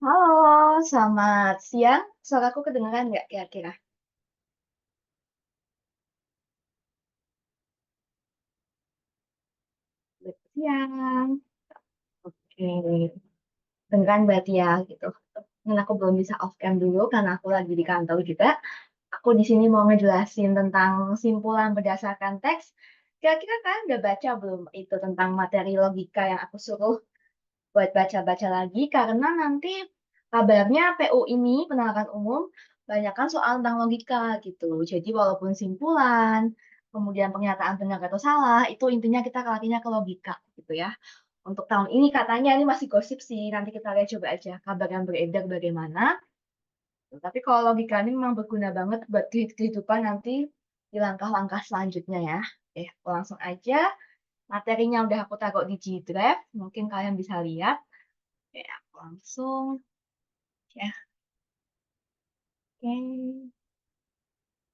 Halo, selamat siang. Suaraku kedengeran nggak kira-kira? Selamat siang. Oke, kedengeran berarti ya gitu. Dan aku belum bisa off cam dulu karena aku lagi di kantor juga. Aku di sini mau ngejelasin tentang simpulan berdasarkan teks. Kira-kira kalian udah baca belum itu tentang materi logika yang aku suruh buat baca-baca lagi karena nanti kabarnya PU ini penerapan umum banyakkan soal tentang logika gitu. Jadi walaupun simpulan, kemudian pernyataan benar atau salah, itu intinya kita larinya ke logika gitu ya. Untuk tahun ini katanya ini masih gosip sih, nanti kita lihat coba aja kabar yang beredar bagaimana. Tapi kalau logika ini memang berguna banget buat kehidupan nanti di langkah-langkah selanjutnya ya. Aku langsung aja. Materinya udah aku taruh di G Drive, mungkin kalian bisa lihat. Aku langsung ya. Oke.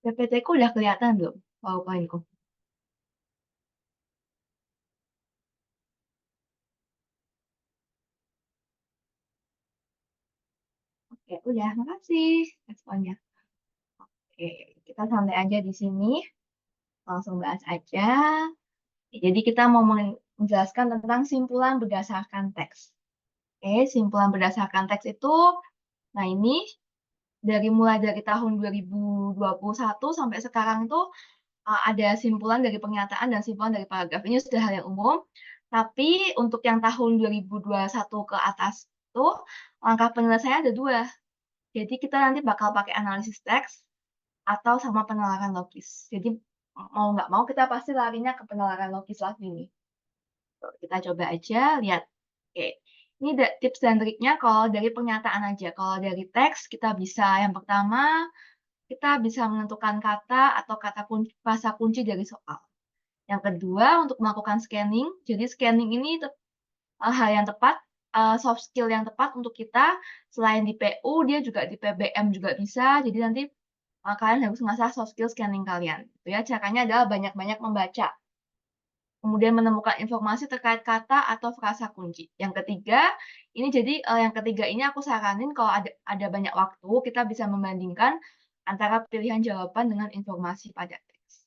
PPT-ku udah kelihatan belum? PowerPoint-ku. Oke, udah. Makasih responnya. Oke, kita santai aja di sini. Langsung bahas aja. Jadi kita mau menjelaskan tentang simpulan berdasarkan teks. Simpulan berdasarkan teks itu, nah ini mulai dari tahun 2021 sampai sekarang tuh ada simpulan dari pernyataan dan simpulan dari paragraf. Ini sudah hal yang umum. Tapi untuk yang tahun 2021 ke atas tuh langkah penyelesaiannya ada dua. Jadi kita nanti bakal pakai analisis teks atau sama penalaran logis. Jadi mau nggak mau kita pasti larinya ke penalaran logis lagi nih. Tuh, kita coba aja lihat. Oke, ini tips dan triknya kalau dari pernyataan aja. Kalau dari teks kita bisa yang pertama kita bisa menentukan kata atau kata kunci, bahasa kunci dari soal. Yang kedua untuk melakukan scanning. Jadi scanning ini hal yang tepat, soft skill yang tepat untuk kita. Selain di PU, dia juga di PBM juga bisa. Jadi nanti kalian harus mengasah soft skill scanning kalian. Gitu ya. Caranya adalah banyak-banyak membaca. Kemudian menemukan informasi terkait kata atau frasa kunci. Yang ketiga, ini jadi yang ketiga ini aku saranin kalau ada banyak waktu, kita bisa membandingkan antara pilihan jawaban dengan informasi pada teks.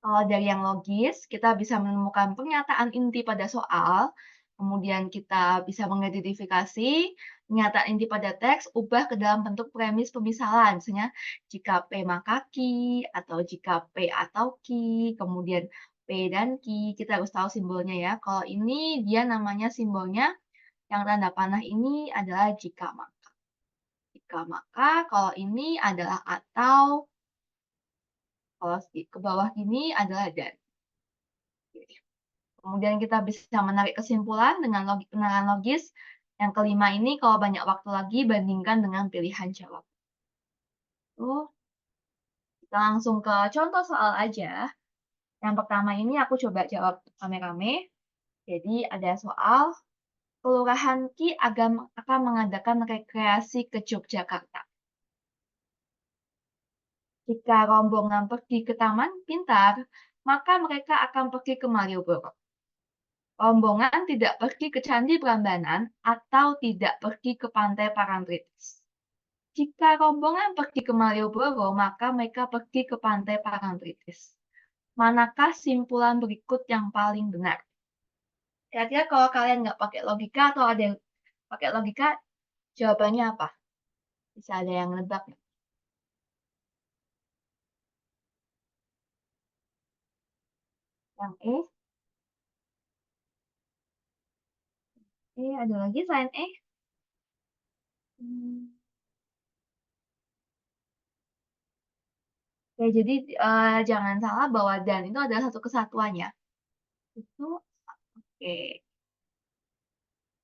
Kalau dari yang logis, kita bisa menemukan pernyataan inti pada soal, kemudian kita bisa mengidentifikasi pernyataan inti pada teks, ubah ke dalam bentuk premis pemisalan, misalnya jika P maka Q, atau jika P atau Q, kemudian P dan Q, kita harus tahu simbolnya ya. Kalau ini dia namanya simbolnya, yang tanda panah ini adalah jika maka. Jika maka, kalau ini adalah atau, kalau ke bawah ini adalah dan. Kemudian kita bisa menarik kesimpulan dengan penerapan logis. Yang kelima ini kalau banyak waktu lagi bandingkan dengan pilihan jawab. Tuh, kita langsung ke contoh soal aja. Yang pertama ini aku coba jawab rame-rame. Jadi ada soal, Kelurahan Ki akan mengadakan rekreasi ke Yogyakarta. Jika rombongan pergi ke Taman Pintar, maka mereka akan pergi ke Malioboro. Rombongan tidak pergi ke Candi Prambanan atau tidak pergi ke Pantai Parangtritis. Jika rombongan pergi ke Malioboro, maka mereka pergi ke Pantai Parangtritis. Manakah simpulan berikut yang paling benar? Kira-kira kalau kalian nggak pakai logika atau ada yang pakai logika, jawabannya apa? Bisa ada yang nebak nggak? Yang E? Ada lagi selain E? Hmm. Ya, jadi jangan salah bahwa dan itu adalah satu kesatuannya. Itu oke.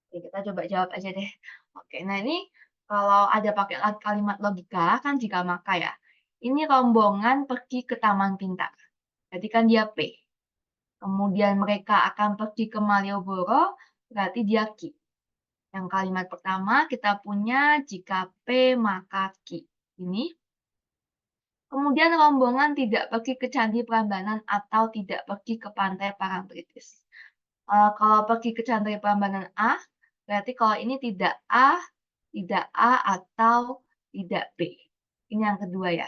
Oke, kita coba jawab aja deh. Oke, nah ini kalau ada pakai kalimat logika kan jika maka ya. Ini rombongan pergi ke Taman Pintar. Berarti kan dia P. Kemudian mereka akan pergi ke Malioboro, berarti dia Q. Yang kalimat pertama kita punya jika P maka Q. Ini. Kemudian rombongan tidak pergi ke Candi Prambanan atau tidak pergi ke Pantai Parangtritis. Kalau pergi ke Candi Prambanan A, Berarti kalau ini tidak A atau tidak B. Ini yang kedua ya.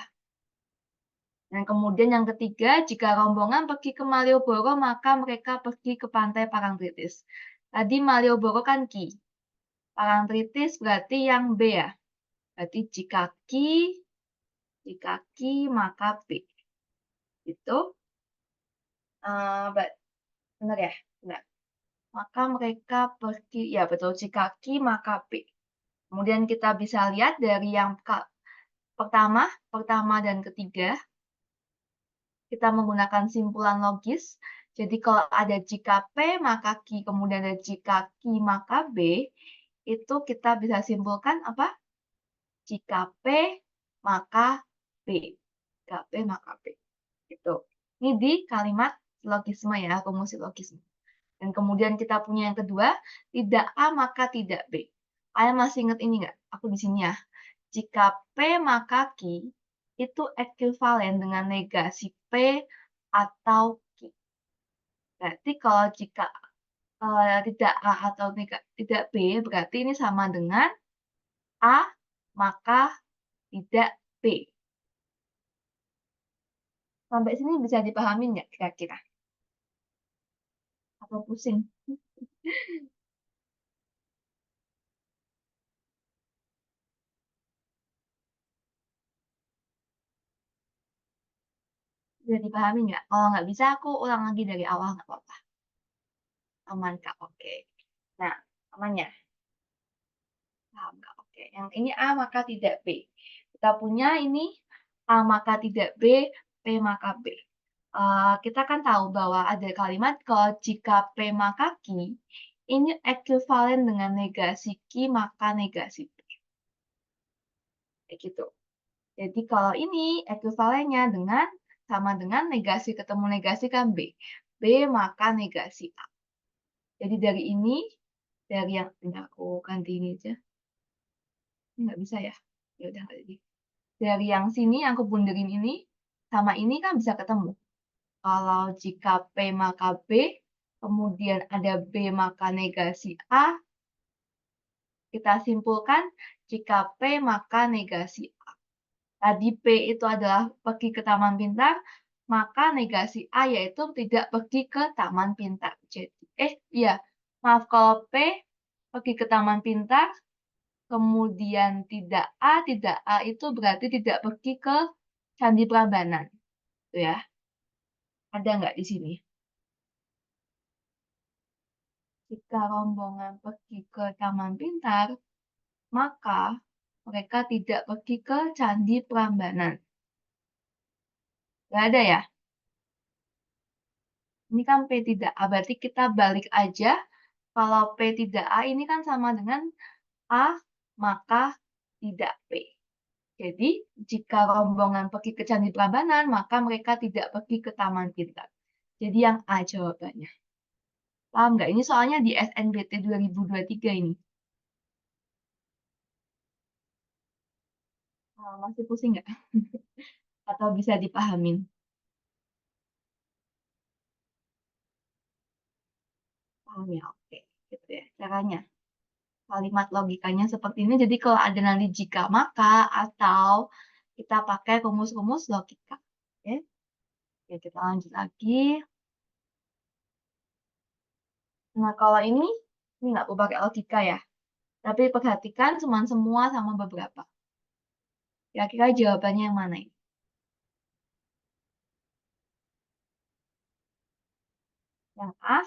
Dan kemudian yang ketiga, jika rombongan pergi ke Malioboro, maka mereka pergi ke Pantai Parangtritis. Tadi Malioboro kan Ki. Parangtritis berarti yang B ya. Berarti jika Ki maka B. Itu benar ya? Benar. Maka mereka pergi, ya betul, jika Ki maka B. Kemudian kita bisa lihat dari yang pertama dan ketiga, kita menggunakan simpulan logis. Jadi kalau ada jika P maka Q, kemudian ada jika Q maka B, itu kita bisa simpulkan apa? Jika P maka B. Jika P maka B. Gitu. Ini di kalimat logisme ya, rumus logisme. Dan kemudian kita punya yang kedua, tidak A maka tidak B. Kalian masih ingat ini nggak? Aku di sini ya. Jika P maka Q itu ekuivalen dengan negasi P atau Q. Berarti kalau jika tidak A atau tidak B, berarti ini sama dengan A maka tidak B. Sampai sini bisa dipahami nggak kira-kira? Atau pusing? Bisa dipahami nggak? Kalau nggak bisa, aku ulang lagi dari awal nggak apa-apa. Aman Kak, oke. Nah, aman ya? Paham Kak, oke. Yang ini A maka tidak B. Kita punya ini A maka tidak B, P maka B. Kita kan tahu bahwa ada kalimat kalau jika P maka Q, ini ekuivalen dengan negasi Q maka negasi P. Kayak gitu. Jadi kalau ini ekuivalennya dengan sama dengan negasi ketemu negasi kan B. B maka negasi A. Jadi dari ini, dari yang ini aku ganti ini aja. Nggak bisa ya. Ya udah nggak jadi. Dari yang sini yang aku bunderin ini sama ini kan bisa ketemu. Kalau jika P maka B, kemudian ada B maka negasi A, kita simpulkan jika P maka negasi A. Tadi P itu adalah pergi ke Taman Pintar, maka negasi A yaitu tidak pergi ke Taman Pintar. Jadi, iya, maaf kalau P pergi ke Taman Pintar, kemudian tidak A itu berarti tidak pergi ke Candi Prambanan. Tuh ya, ada nggak di sini? Jika rombongan pergi ke Taman Pintar, maka mereka tidak pergi ke Candi Prambanan. Nggak ada ya? Ini kan P tidak A, berarti kita balik aja. Kalau P tidak A ini kan sama dengan A, maka tidak P. Jadi, jika rombongan pergi ke Candi Prambanan, maka mereka tidak pergi ke Taman Pintar. Jadi yang A jawabannya. Paham nggak? Ini soalnya di SNBT 2023 ini. Masih pusing nggak? Atau bisa dipahamin? Paham ya? Oke. Gitu ya caranya. Kalimat logikanya seperti ini. Jadi kalau ada nanti jika maka atau kita pakai rumus-rumus logika. Oke. Oke, kita lanjut lagi. Nah, kalau ini nggak perlu pakai logika ya. Tapi perhatikan cuma semua sama beberapa. Kira-kira jawabannya yang mana ini? Yang A?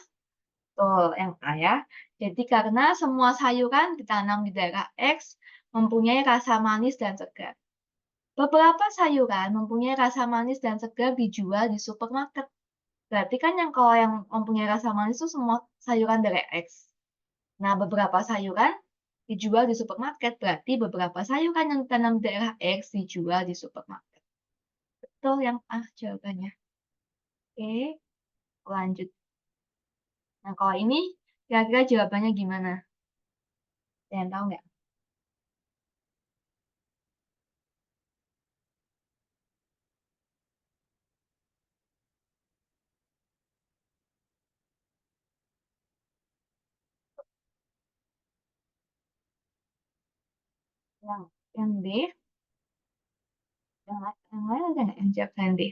Betul, yang A ya. Jadi karena semua sayuran ditanam di daerah X mempunyai rasa manis dan segar. Beberapa sayuran mempunyai rasa manis dan segar dijual di supermarket. Berarti kan yang kalau yang mempunyai rasa manis itu semua sayuran dari X. Nah, beberapa sayuran dijual di supermarket. Berarti beberapa sayuran yang ditanam di daerah X dijual di supermarket. Betul yang A jawabannya. Oke, lanjut. Nah, kalau ini kira-kira jawabannya gimana? Kalian tahu nggak? Yang yang D, yang lain ada nggak yang jawab selain D?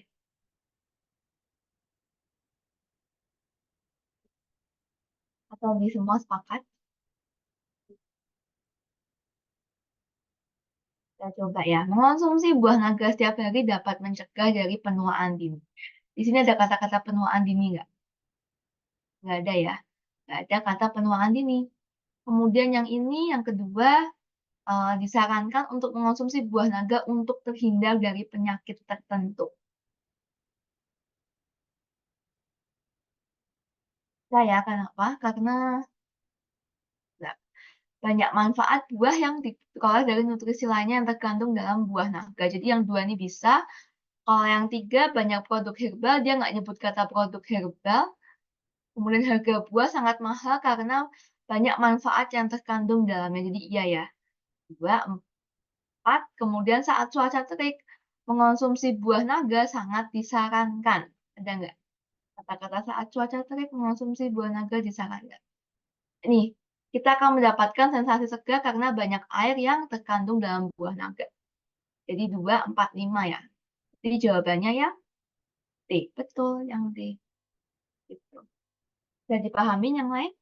Atau di semua sepakat? Kita coba ya. Mengonsumsi buah naga setiap hari dapat mencegah dari penuaan dini. Di sini ada kata-kata penuaan dini nggak? Nggak ada ya. Nggak ada kata penuaan dini. Kemudian yang ini, yang kedua, disarankan untuk mengonsumsi buah naga untuk terhindar dari penyakit tertentu. Saya kenapa? Karena nggak banyak manfaat buah yang diperoleh dari nutrisi lainnya yang terkandung dalam buah naga. Jadi yang dua ini bisa. Kalau yang tiga, banyak produk herbal, dia nggak nyebut kata produk herbal. Kemudian harga buah sangat mahal karena banyak manfaat yang terkandung dalamnya. Jadi iya ya. Dua, empat. Kemudian saat cuaca terik, mengonsumsi buah naga sangat disarankan. Ada nggak? Kata-kata saat cuaca terik, mengonsumsi buah naga disarankan. Nih, kita akan mendapatkan sensasi segar karena banyak air yang terkandung dalam buah naga. Jadi 2, 4, 5 ya. Jadi jawabannya ya D. Betul, yang D. Gitu. Bisa dipahami yang lain?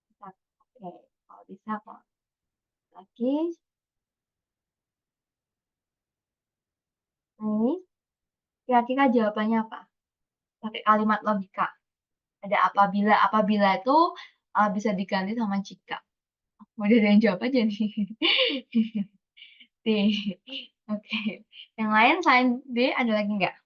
Bisa. Oke, kalau bisa kok. Lagi, nah ini kira-kira jawabannya apa? Pakai kalimat logika. Ada apabila. Apabila itu bisa diganti sama jika. Udah ada yang jawab aja nih. D. Oke. Yang lain selain D ada lagi nggak?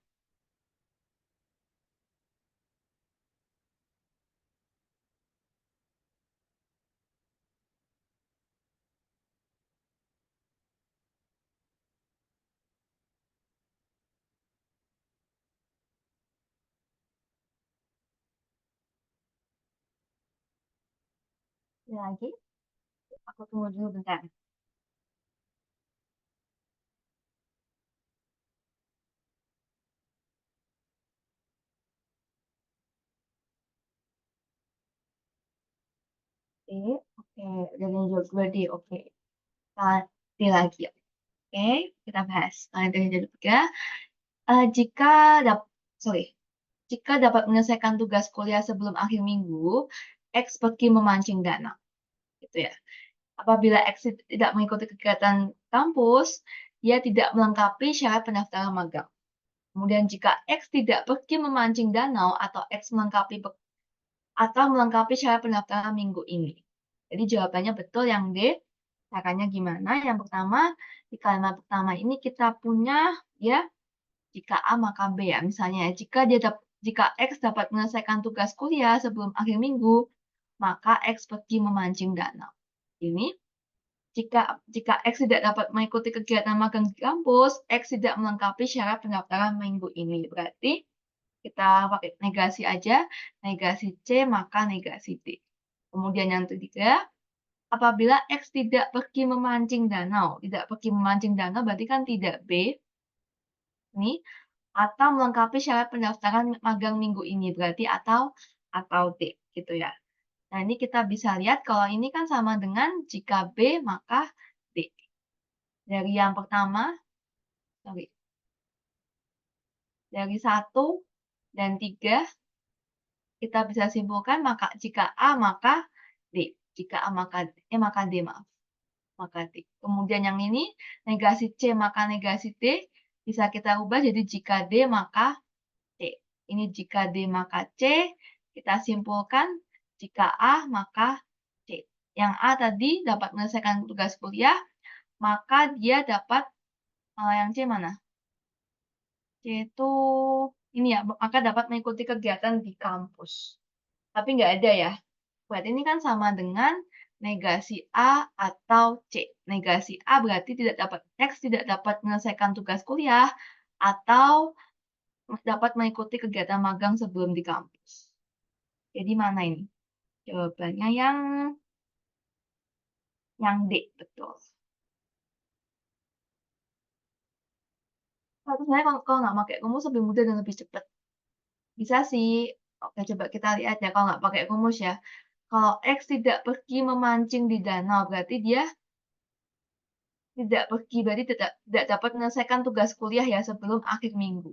Ada lagi? Aku tunggu dulu bentar. D. Oke. Udah ada yang jawab dua D. Oke. D lagi. Oke. Kita bahas. Kalian dari jawab tiga. Jika sorry. Jika dapat menyelesaikan tugas kuliah sebelum akhir minggu, X pergi memancing dana. Gitu ya. Apabila X tidak mengikuti kegiatan kampus, dia tidak melengkapi syarat pendaftaran magang. Kemudian jika X tidak pergi memancing danau atau X melengkapi syarat pendaftaran minggu ini. Jadi jawabannya betul yang D. Caranya gimana? Yang pertama, di kalimat pertama ini kita punya ya jika A maka B ya. Misalnya jika X dapat menyelesaikan tugas kuliah sebelum akhir minggu, maka X pergi memancing danau. Ini jika X tidak dapat mengikuti kegiatan magang di kampus, X tidak melengkapi syarat pendaftaran minggu ini. Berarti kita pakai negasi aja, negasi C maka negasi D. Kemudian yang ketiga, apabila X tidak pergi memancing danau, tidak pergi memancing danau berarti kan tidak B, ini atau melengkapi syarat pendaftaran magang minggu ini, berarti atau D, gitu ya. Nah, ini kita bisa lihat kalau ini kan sama dengan jika B maka D. Dari yang pertama, sorry, dari 1 dan 3 kita bisa simpulkan maka jika A maka D. Jika A maka D, maaf. Maka D. Kemudian yang ini negasi C maka negasi D bisa kita ubah jadi jika D maka C. Ini jika D maka C, kita simpulkan jika A maka C. Yang A tadi dapat menyelesaikan tugas kuliah, maka dia dapat yang C mana? C itu ini ya, maka dapat mengikuti kegiatan di kampus. Tapi nggak ada ya. Berarti ini kan sama dengan negasi A atau C. Negasi A berarti X tidak dapat menyelesaikan tugas kuliah atau dapat mengikuti kegiatan magang sebelum di kampus. Jadi mana ini? Jawabannya yang D, betul. Tapi sebenarnya kalau nggak pakai rumus lebih mudah dan lebih cepat. Bisa sih. Oke, coba kita lihat ya kalau nggak pakai rumus ya. Kalau X tidak pergi memancing di danau, berarti dia tidak pergi, berarti tidak dapat menyelesaikan tugas kuliah ya sebelum akhir minggu.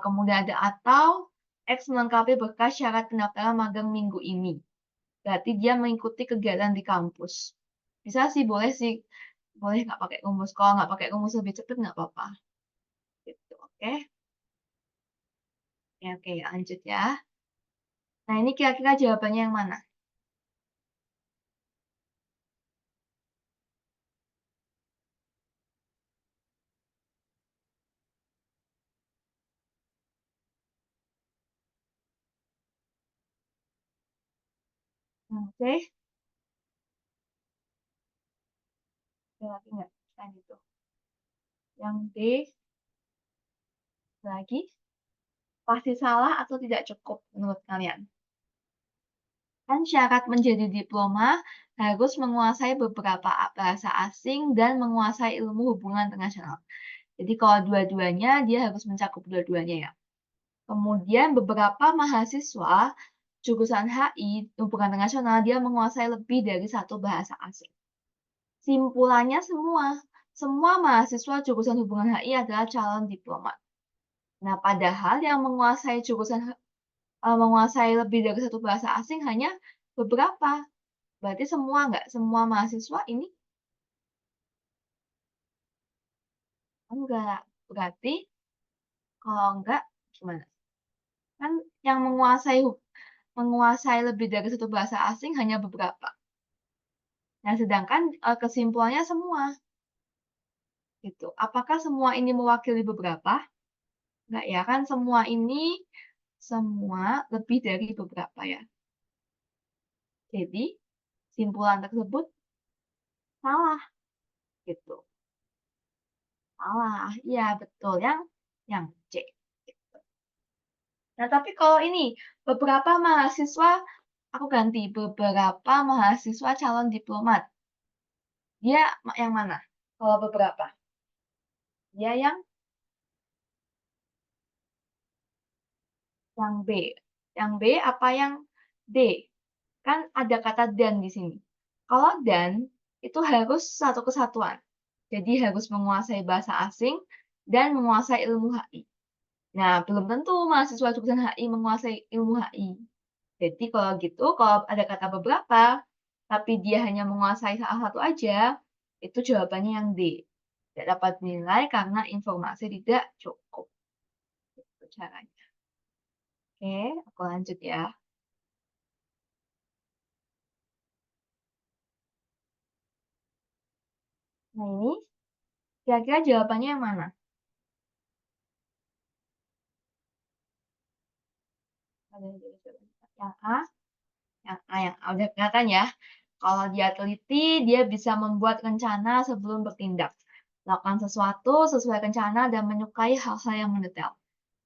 Kemudian ada atau X melengkapi berkas syarat pendaftaran magang minggu ini. Berarti dia mengikuti kegiatan di kampus. Bisa sih, boleh sih. Boleh nggak pakai rumus. Kalau nggak pakai rumus lebih cepat nggak apa-apa. Gitu, oke. Ya, oke, lanjut ya. Nah, ini kira-kira jawabannya yang mana? Oke, ada lagi nggak? Nah, gitu. Yang D lagi, pasti salah atau tidak cukup menurut kalian? Kan syarat menjadi diploma harus menguasai beberapa bahasa asing dan menguasai ilmu hubungan internasional. Jadi kalau dua-duanya, dia harus mencakup dua-duanya ya. Kemudian beberapa mahasiswa jurusan HI, hubungan internasional, dia menguasai lebih dari satu bahasa asing. Simpulannya semua mahasiswa jurusan hubungan HI adalah calon diplomat. Nah, padahal yang menguasai lebih dari satu bahasa asing hanya beberapa. Berarti nggak semua mahasiswa ini enggak. Berarti kalau enggak, gimana? Kan yang menguasai lebih dari satu bahasa asing hanya beberapa. Nah, sedangkan kesimpulannya semua gitu. Apakah semua ini mewakili beberapa? Enggak ya, kan semua lebih dari beberapa ya. Jadi, simpulan tersebut salah gitu. Salah. Iya, betul yang C. Gitu. Nah, tapi kalau ini beberapa mahasiswa aku ganti beberapa mahasiswa calon diplomat. Dia yang mana? Kalau beberapa. Dia yang B. Yang B apa yang D? Kan ada kata dan di sini. Kalau dan itu harus satu kesatuan. Jadi harus menguasai bahasa asing dan menguasai ilmu HI. Nah, belum tentu mahasiswa jurusan HI menguasai ilmu HI. Jadi kalau gitu, kalau ada kata beberapa, tapi dia hanya menguasai salah satu aja, itu jawabannya yang D. Tidak dapat dinilai karena informasi tidak cukup. Itu caranya. Oke, aku lanjut ya. Nah ini, kira-kira jawabannya yang mana? Yang A, yang A udah kelihatan ya. Kalau dia teliti, dia bisa membuat rencana sebelum bertindak. Lakukan sesuatu sesuai rencana dan menyukai hal-hal yang mendetail.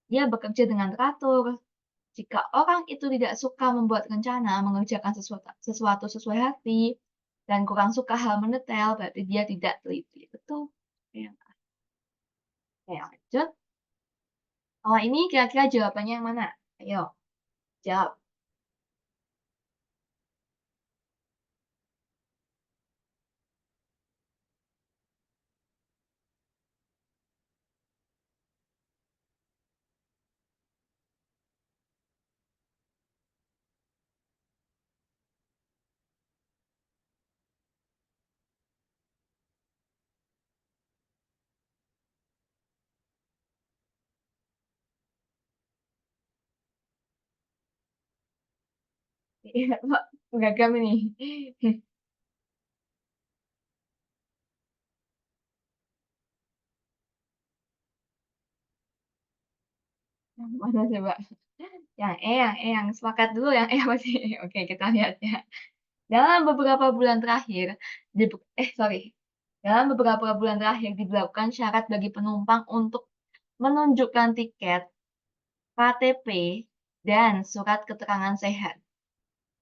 Dia bekerja dengan teratur. Jika orang itu tidak suka membuat rencana, mengerjakan sesuatu sesuai hati, dan kurang suka hal mendetail, berarti dia tidak teliti. Betul. Ya. Oke, lanjut. Kalau ini kira-kira jawabannya yang mana? Ayo, jawab. Iya, Pak. Beragam ini. Yang mana coba? Yang sepakat dulu yang E apa sih? Oke, kita lihat ya. Dalam beberapa bulan terakhir, sorry. Dalam beberapa bulan terakhir diberlakukan syarat bagi penumpang untuk menunjukkan tiket, KTP, dan surat keterangan sehat.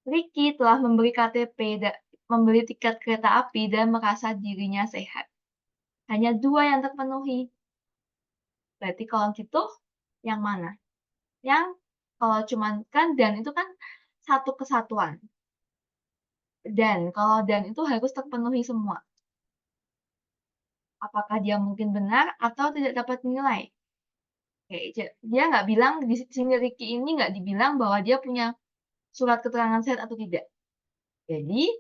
Ricky telah membeli KTP, membeli tiket kereta api dan merasa dirinya sehat. Hanya dua yang terpenuhi. Berarti kalau gitu, yang mana? Yang kalau cuman kan dan itu kan satu kesatuan. Dan kalau dan itu harus terpenuhi semua. Apakah dia mungkin benar atau tidak dapat dinilai? Oke, dia nggak bilang di sini Ricky ini nggak dibilang bahwa dia punya surat keterangan sehat atau tidak. Jadi,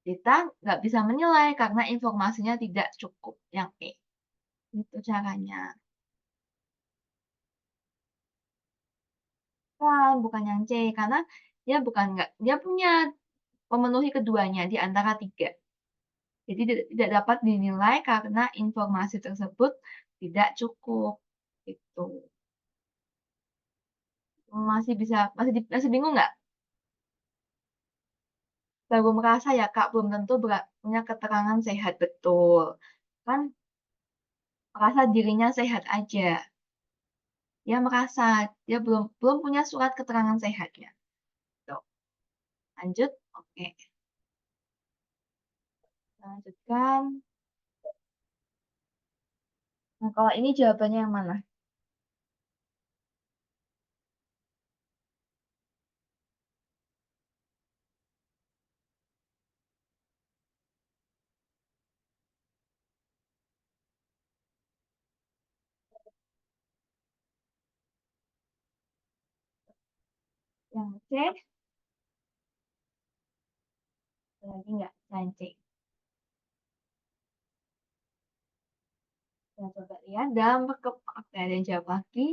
kita nggak bisa menilai karena informasinya tidak cukup, yang E. Itu caranya. Bukan yang C, karena dia bukan nggak dia punya memenuhi keduanya di antara tiga. Jadi tidak dapat dinilai karena informasi tersebut tidak cukup. Itu. Masih bingung nggak? Baru merasa ya Kak, belum tentu punya keterangan sehat betul. Kan merasa dirinya sehat aja. Dia merasa dia belum belum punya surat keterangan sehatnya. Tuh, lanjut. Oke, kita lanjutkan. Nah, kalau ini jawabannya yang mana? Yang C, ada lagi nggak? Yang C. Kita coba lihat dalam perkembangan. Oke, ada yang jawab lagi.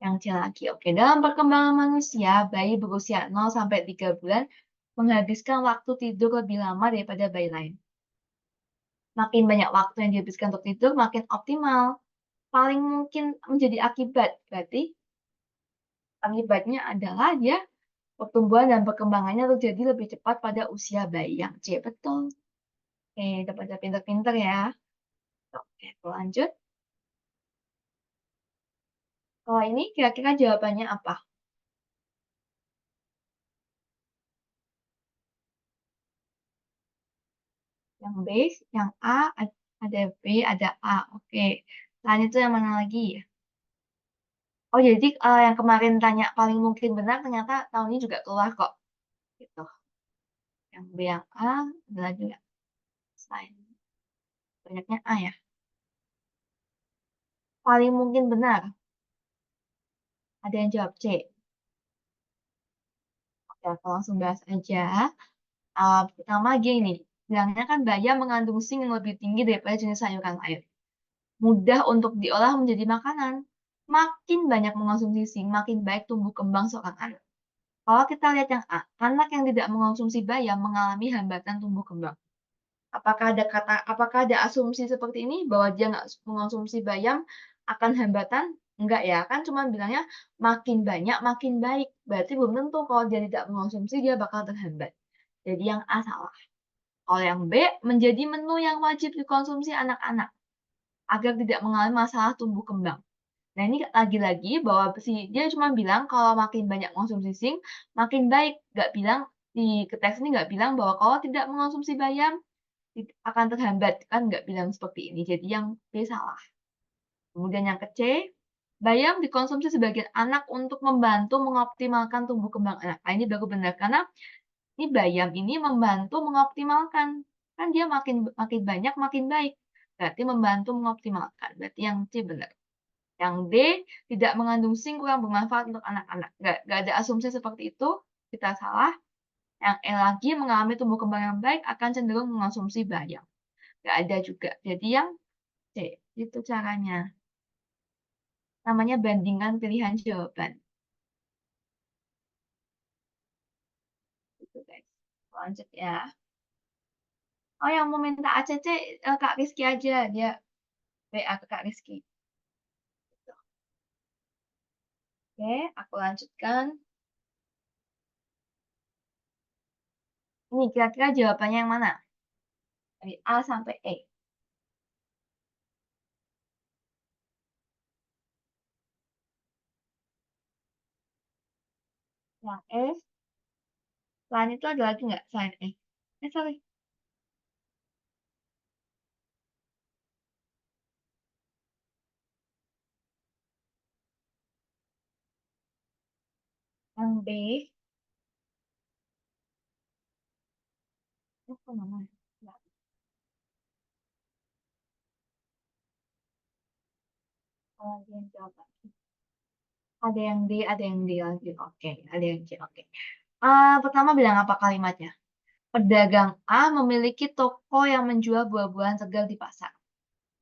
Yang C lagi. Oke, dalam perkembangan manusia, bayi berusia 0 sampai 3 bulan menghabiskan waktu tidur lebih lama daripada bayi lain. Makin banyak waktu yang dihabiskan untuk tidur, makin optimal. Paling mungkin menjadi akibat. Berarti akibatnya adalah dia pertumbuhan dan perkembangannya terjadi lebih cepat pada usia bayi yang C. Betul. Oke, dapat pinter-pinter ya. Oke, aku lanjut. Kalau ini kira-kira jawabannya apa? Yang B, yang A, ada B, ada A. Oke. Selain itu yang mana lagi? Oh, jadi yang kemarin tanya paling mungkin benar, ternyata tahun ini juga keluar kok. Gitu. Yang B, yang A, ada lagi nggak? Selain banyaknya A ya. Paling mungkin benar. Ada yang jawab C. Oke, aku langsung bahas aja. Pertama gini, bilangnya kan bayam mengandung zinc yang lebih tinggi daripada jenis sayuran lain. Mudah untuk diolah menjadi makanan. Makin banyak mengonsumsi zinc, makin baik tumbuh kembang seorang anak. Kalau kita lihat yang A, anak yang tidak mengonsumsi bayam mengalami hambatan tumbuh kembang. Apakah ada asumsi seperti ini bahwa dia nggak mengonsumsi bayam akan hambatan? Enggak ya, kan cuma bilangnya makin banyak makin baik. Berarti belum tentu kalau dia tidak mengonsumsi dia bakal terhambat. Jadi yang A salah. Kalau yang B, menjadi menu yang wajib dikonsumsi anak-anak agar tidak mengalami masalah tumbuh kembang. Nah, ini lagi-lagi bahwa dia cuma bilang kalau makin banyak mengonsumsi zinc, makin baik. Nggak bilang, di teks ini nggak bilang bahwa kalau tidak mengonsumsi bayam, akan terhambat. Kan nggak bilang seperti ini. Jadi yang B salah. Kemudian yang ke C, bayam dikonsumsi sebagian anak untuk membantu mengoptimalkan tumbuh kembang anak. Nah, ini baru benar. Karena ini bayam ini membantu mengoptimalkan. Kan dia makin makin banyak, makin baik. Berarti membantu mengoptimalkan. Berarti yang C benar. Yang D, tidak mengandung zinc kurang bermanfaat untuk anak-anak. Nggak ada asumsi seperti itu, kita salah. Yang E lagi, mengalami tumbuh kembang yang baik akan cenderung mengonsumsi bayam. Nggak ada juga. Jadi yang C, itu caranya. Namanya bandingkan pilihan jawaban. Gitu guys. Lanjut ya. Oh, yang mau minta ACC, Kak Rizky aja. Dia WA ke Kak Rizky. Gitu. Oke, aku lanjutkan. Ini kira-kira jawabannya yang mana? Dari A sampai E. Yang E, selain itu ada lagi nggak selain E? Sorry. Yang B. Apa namanya? Nggak. Lagi yang jawab lagi. Ada yang D, ada yang D lagi. Oke, ada yang C. Oke. Pertama bilang apa kalimatnya? Pedagang A memiliki toko yang menjual buah-buahan segar di pasar.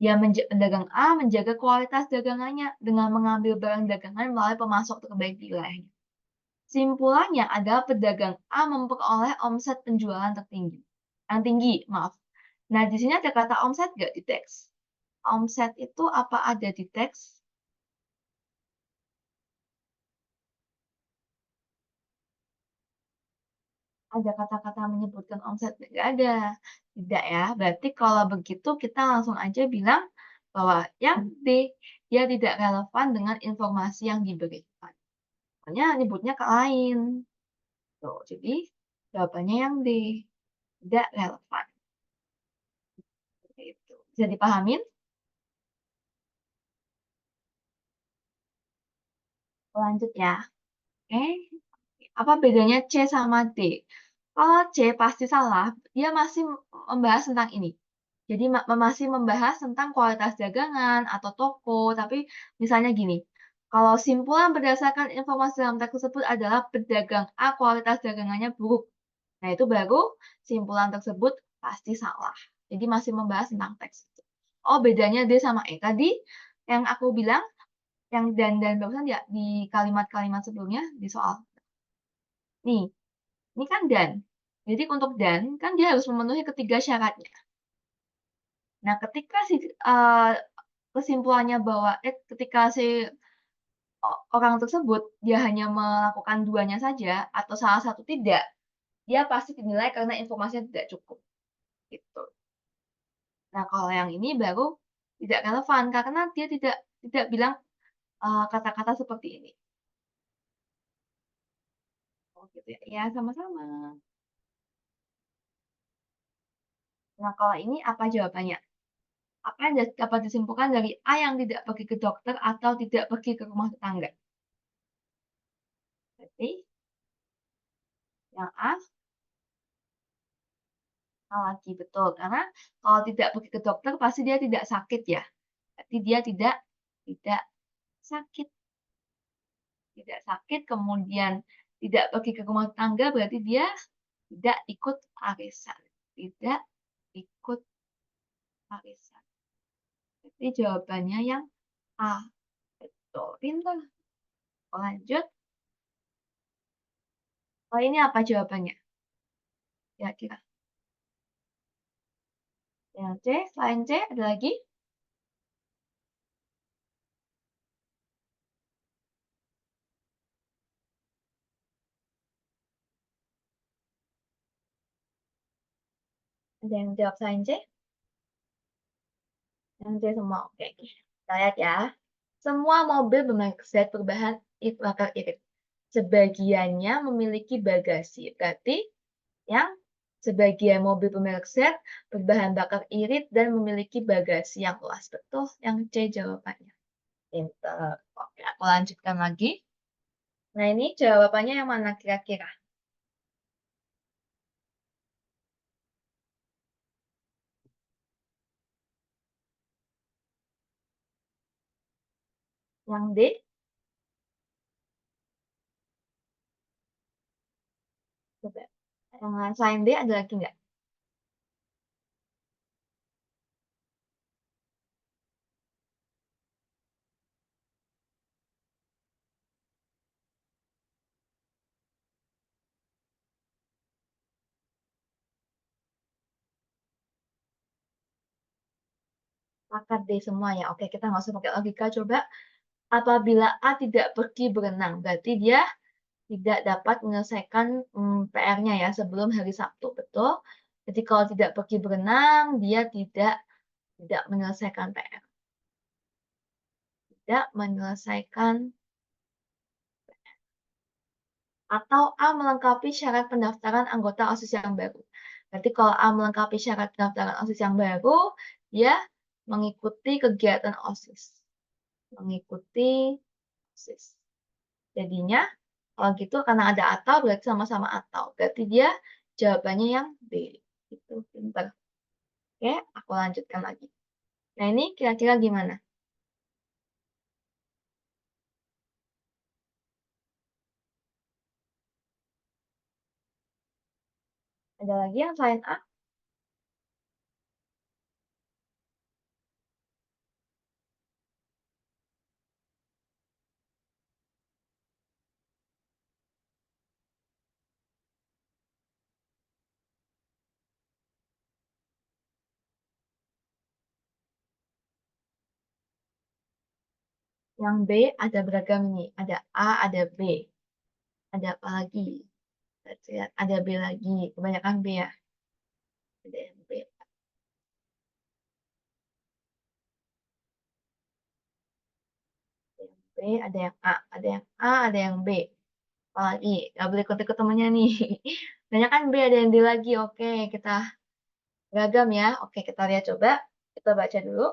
Pedagang A menjaga kualitas dagangannya dengan mengambil barang dagangan melalui pemasok terbaik di wilayahnya. Simpulannya adalah pedagang A memperoleh omset penjualan tertinggi. Yang tinggi, maaf. Nah, di sini ada kata omset nggak di teks? Omset itu apa ada di teks? Ada kata-kata menyebutkan omset? Nggak ada. Tidak ya. Berarti kalau begitu kita langsung aja bilang bahwa yang D, dia tidak relevan dengan informasi yang diberikan. Soalnya nyebutnya ke lain. Tuh, jadi jawabannya yang D, tidak relevan. Gitu. Bisa dipahamin? Lanjut ya. Oke. Apa bedanya C sama D? Kalau C pasti salah, dia masih membahas tentang ini. Jadi masih membahas tentang kualitas dagangan atau toko, tapi misalnya gini, kalau simpulan berdasarkan informasi dalam teks tersebut adalah pedagang A kualitas dagangannya buruk. Nah, itu baru simpulan tersebut pasti salah. Jadi masih membahas tentang teks itu. Oh, bedanya D sama E. Tadi yang aku bilang, yang dan barusan ya di kalimat-kalimat sebelumnya di soal. Nih, ini kan dan. Jadi untuk dan, kan dia harus memenuhi ketiga syaratnya. Nah, ketika si kesimpulannya bahwa ketika si orang tersebut dia hanya melakukan duanya saja atau salah satu tidak, dia pasti dinilai karena informasinya tidak cukup. Gitu. Nah, kalau yang ini baru tidak relevan karena dia tidak bilang kata-kata seperti ini. Oh, gitu ya. Ya, sama-sama. Nah, kalau ini apa jawabannya? Apa yang dapat disimpulkan dari A yang tidak pergi ke dokter atau tidak pergi ke rumah tetangga? Berarti yang A lagi betul karena kalau tidak pergi ke dokter pasti dia tidak sakit ya. Berarti dia tidak sakit, tidak sakit kemudian tidak pergi ke rumah tetangga berarti dia tidak ikut arisan. Tidak ikut arisan. Jadi jawabannya yang A. Betul, pintar. Lanjut. Oh, ini apa jawabannya? Kira-kira. Yang C, selain C ada lagi? Ada yang jawab selain C? Yang C semua. Oke. Kita lihat ya. Semua mobil bermerek Z berbahan bakar irit. Sebagiannya memiliki bagasi. Berarti yang sebagian mobil bermerek Z berbahan bakar irit dan memiliki bagasi yang luas. Betul, yang C jawabannya. Pinter. Oke, aku lanjutkan lagi. Nah, ini jawabannya yang mana kira-kira? Yang D? Coba. Yang selain D ada lagi nggak? Pakat D semua ya. Oke, kita nggak usah pakai logika. Coba apabila A tidak pergi berenang, berarti dia tidak dapat menyelesaikan PR-nya ya sebelum hari Sabtu, betul? Jadi kalau tidak pergi berenang, dia tidak menyelesaikan PR. Tidak menyelesaikan atau A melengkapi syarat pendaftaran anggota OSIS yang baru. Berarti kalau A melengkapi syarat pendaftaran OSIS yang baru, dia mengikuti kegiatan OSIS. Mengikuti OSIS. Jadinya Kalau gitu karena ada atau berarti sama-sama atau. Berarti dia jawabannya yang B. Itu pinter. Oke, aku lanjutkan lagi. Nah, ini kira-kira gimana? Ada lagi yang selain A? Yang B ada beragam nih. Ada A, ada B. Ada apa lagi? Kita lihat. Ada B lagi. Kebanyakan B ya. Ada yang B. Ada yang B, ada yang A. Ada yang A, ada yang B. Apalagi? Gak boleh ikut-ikut temennya nih. Banyak kan B, ada yang D lagi. Oke, kita beragam ya. Oke, kita lihat coba. Kita baca dulu.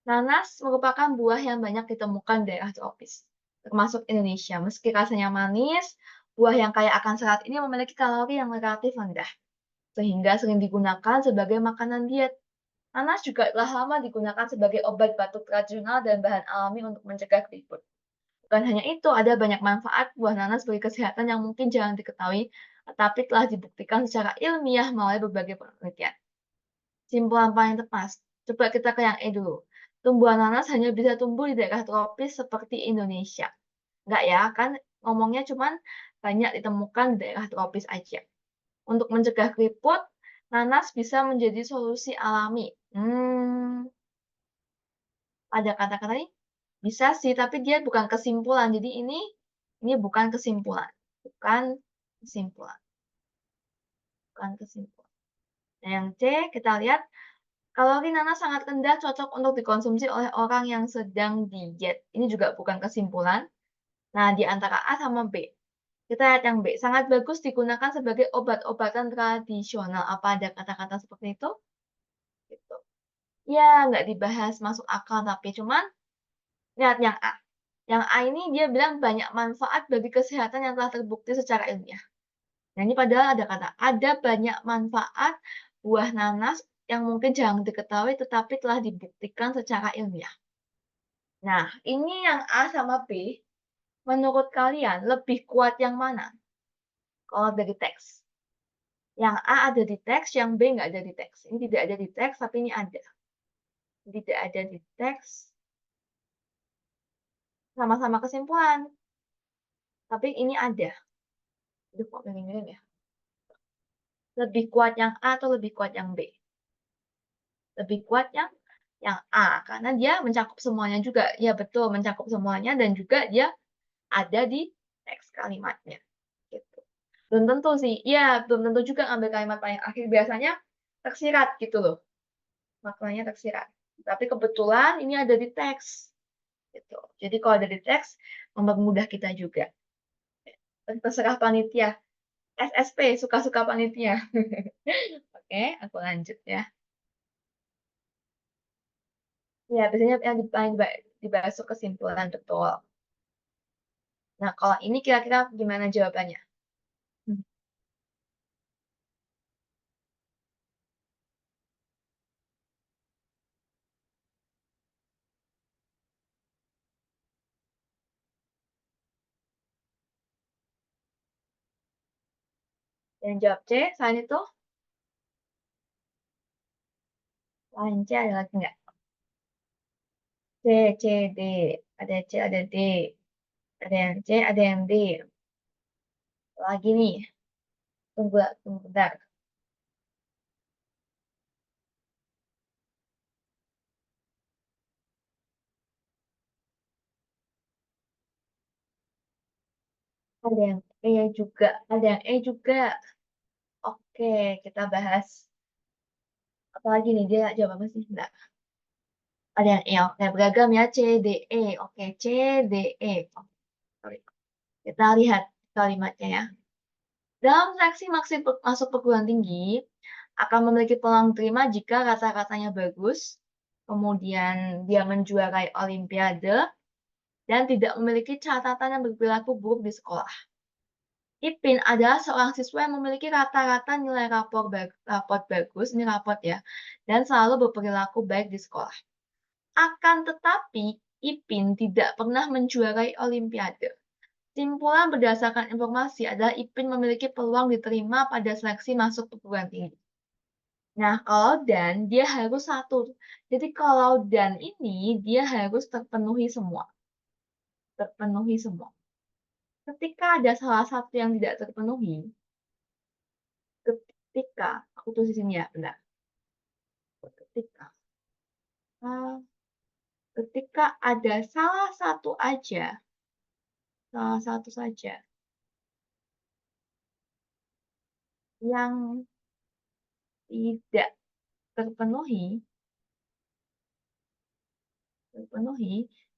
Nanas merupakan buah yang banyak ditemukan di daerah tropis, termasuk Indonesia. Meski rasanya manis, buah yang kaya akan serat ini memiliki kalori yang relatif rendah, sehingga sering digunakan sebagai makanan diet. Nanas juga telah lama digunakan sebagai obat batuk tradisional dan bahan alami untuk mencegah keriput. Bukan hanya itu, ada banyak manfaat buah nanas bagi kesehatan yang mungkin jarang diketahui, tetapi telah dibuktikan secara ilmiah melalui berbagai penelitian. Simpulan paling tepat. Coba kita ke yang E dulu. Tumbuhan nanas hanya bisa tumbuh di daerah tropis seperti Indonesia. Enggak ya, kan ngomongnya cuman banyak ditemukan di daerah tropis aja. Untuk mencegah keriput, nanas bisa menjadi solusi alami. Ada kata-kata ini? Bisa sih, tapi dia bukan kesimpulan. Jadi ini bukan kesimpulan. Bukan kesimpulan. Bukan kesimpulan. Nah, yang C, kita lihat kalori nanas sangat rendah, cocok untuk dikonsumsi oleh orang yang sedang diet. Ini juga bukan kesimpulan. Nah, di antara A sama B. Kita lihat yang B. Sangat bagus digunakan sebagai obat-obatan tradisional. Apa ada kata-kata seperti itu? Gitu. Ya, nggak dibahas masuk akal, tapi cuman lihat yang A. Yang A ini dia bilang banyak manfaat bagi kesehatan yang telah terbukti secara ilmiah. Nah, ini padahal ada kata, ada banyak manfaat buah nanas yang mungkin jarang diketahui tetapi telah dibuktikan secara ilmiah. Nah, ini yang A sama B, menurut kalian lebih kuat yang mana? Kalau dari teks. Yang A ada di teks, yang B nggak ada di teks. Ini tidak ada di teks, tapi ini ada. Tidak ada di teks, sama-sama kesimpulan. Tapi ini ada. Aduh, kok miring-miring ya? Lebih kuat yang A atau lebih kuat yang B? Lebih kuat yang A, karena dia mencakup semuanya juga. Ya betul, mencakup semuanya dan juga dia ada di teks kalimatnya. Gitu. Belum tentu sih, ya belum tentu juga ngambil kalimat paling akhir. Biasanya tersirat gitu loh, maknanya tersirat. Tapi kebetulan ini ada di teks. Gitu. Jadi kalau ada di teks, mempermudah kita juga. Terserah panitia. SSP, suka-suka panitia. Oke, aku lanjut ya. Ya, biasanya yang dibahas kesimpulan, betul. Nah, kalau ini kira-kira gimana jawabannya? Hmm. Yang jawab C, selain itu, selain C ada lagi nggak? C, C, D. Ada C, ada D. Ada yang C, ada yang D. Lagi nih, tunggu bentar. Ada yang E juga, ada yang E juga. Oke, kita bahas. Apalagi nih, dia jawab apa sih? Enggak. Ada yang E, oke. Beragam ya, C, D, E. Oke, C, D, E. Oke, sorry. Kita lihat kalimatnya ya. Dalam seleksi masuk perguruan tinggi, akan memiliki peluang terima jika kata-katanya bagus, kemudian dia menjuarai olimpiade, dan tidak memiliki catatan yang berperilaku buruk di sekolah. Ipin adalah seorang siswa yang memiliki rata-rata nilai raport bagus, ini raport ya, dan selalu berperilaku baik di sekolah. Akan tetapi, Ipin tidak pernah menjuarai Olimpiade. Simpulan berdasarkan informasi adalah Ipin memiliki peluang diterima pada seleksi masuk perguruan tinggi. Nah, kalau dan, dia harus satu. Jadi kalau dan ini, dia harus terpenuhi semua. Terpenuhi semua. Ketika ada salah satu yang tidak terpenuhi, aku tulis di sini ya, benar. Ketika, uh, ketika ada salah satu saja yang tidak terpenuhi,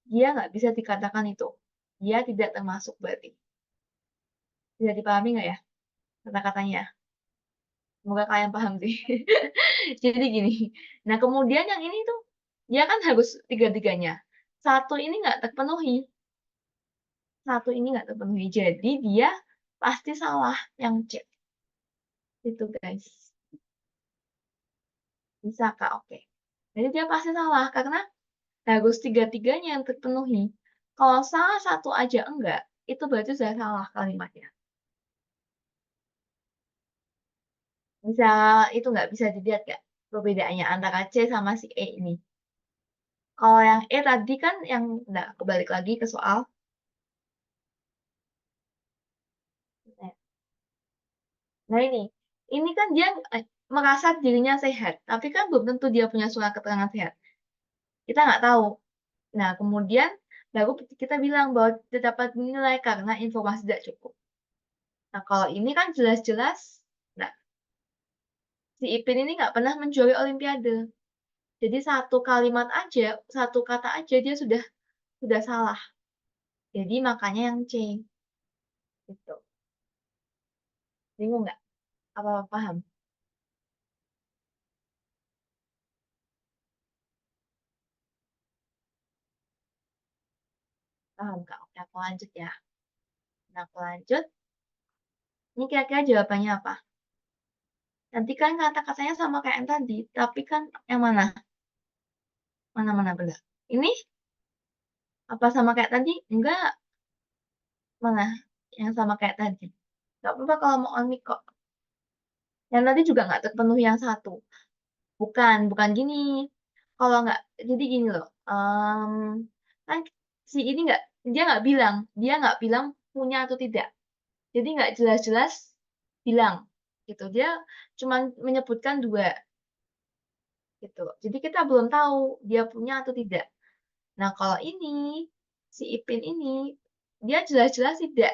dia nggak bisa dikatakan itu. Dia tidak termasuk berarti. Bisa dipahami nggak ya kata-katanya? Semoga kalian paham sih. Jadi gini. Nah, kemudian yang ini tuh, dia kan harus tiga-tiganya. Satu ini nggak terpenuhi. Jadi dia pasti salah yang C. Itu guys. Bisa Kak, oke. Jadi dia pasti salah karena harus tiga-tiganya yang terpenuhi. Kalau salah satu aja enggak, itu berarti sudah salah kalimatnya. Bisa itu nggak bisa dilihat nggak perbedaannya antara C sama si E ini? Kalau yang E tadi kan yang enggak, kebalik lagi ke soal. Nah ini kan dia merasa dirinya sehat, tapi kan belum tentu dia punya surat keterangan sehat. Kita nggak tahu. Nah, kemudian baru kita bilang bahwa tidak dapat dinilai karena informasi tidak cukup. Nah, kalau ini kan jelas-jelas, nah, si Ipin ini nggak pernah menjuarai Olimpiade. Jadi satu kalimat aja, satu kata aja dia sudah salah. Jadi makanya yang C. Gitu. Bingung nggak? Apa paham? Paham, Kak? Oke, aku lanjut ya. Nah, aku lanjut. Ini kira-kira jawabannya apa? Nanti kan kata-katanya sama kayak yang tadi, tapi kan yang mana? Mana-mana benar. Ini apa sama kayak tadi? Enggak. Mana? Yang sama kayak tadi. Gak apa-apa kalau mau on mic kok. Yang tadi juga nggak terpenuhi yang satu. Bukan gini. Kalau nggak, jadi gini loh. Kan si ini nggak, dia nggak bilang punya atau tidak. Jadi nggak jelas-jelas bilang gitu. Dia cuma menyebutkan dua gitu. Jadi kita belum tahu dia punya atau tidak. Nah, kalau ini si Ipin ini dia jelas-jelas tidak.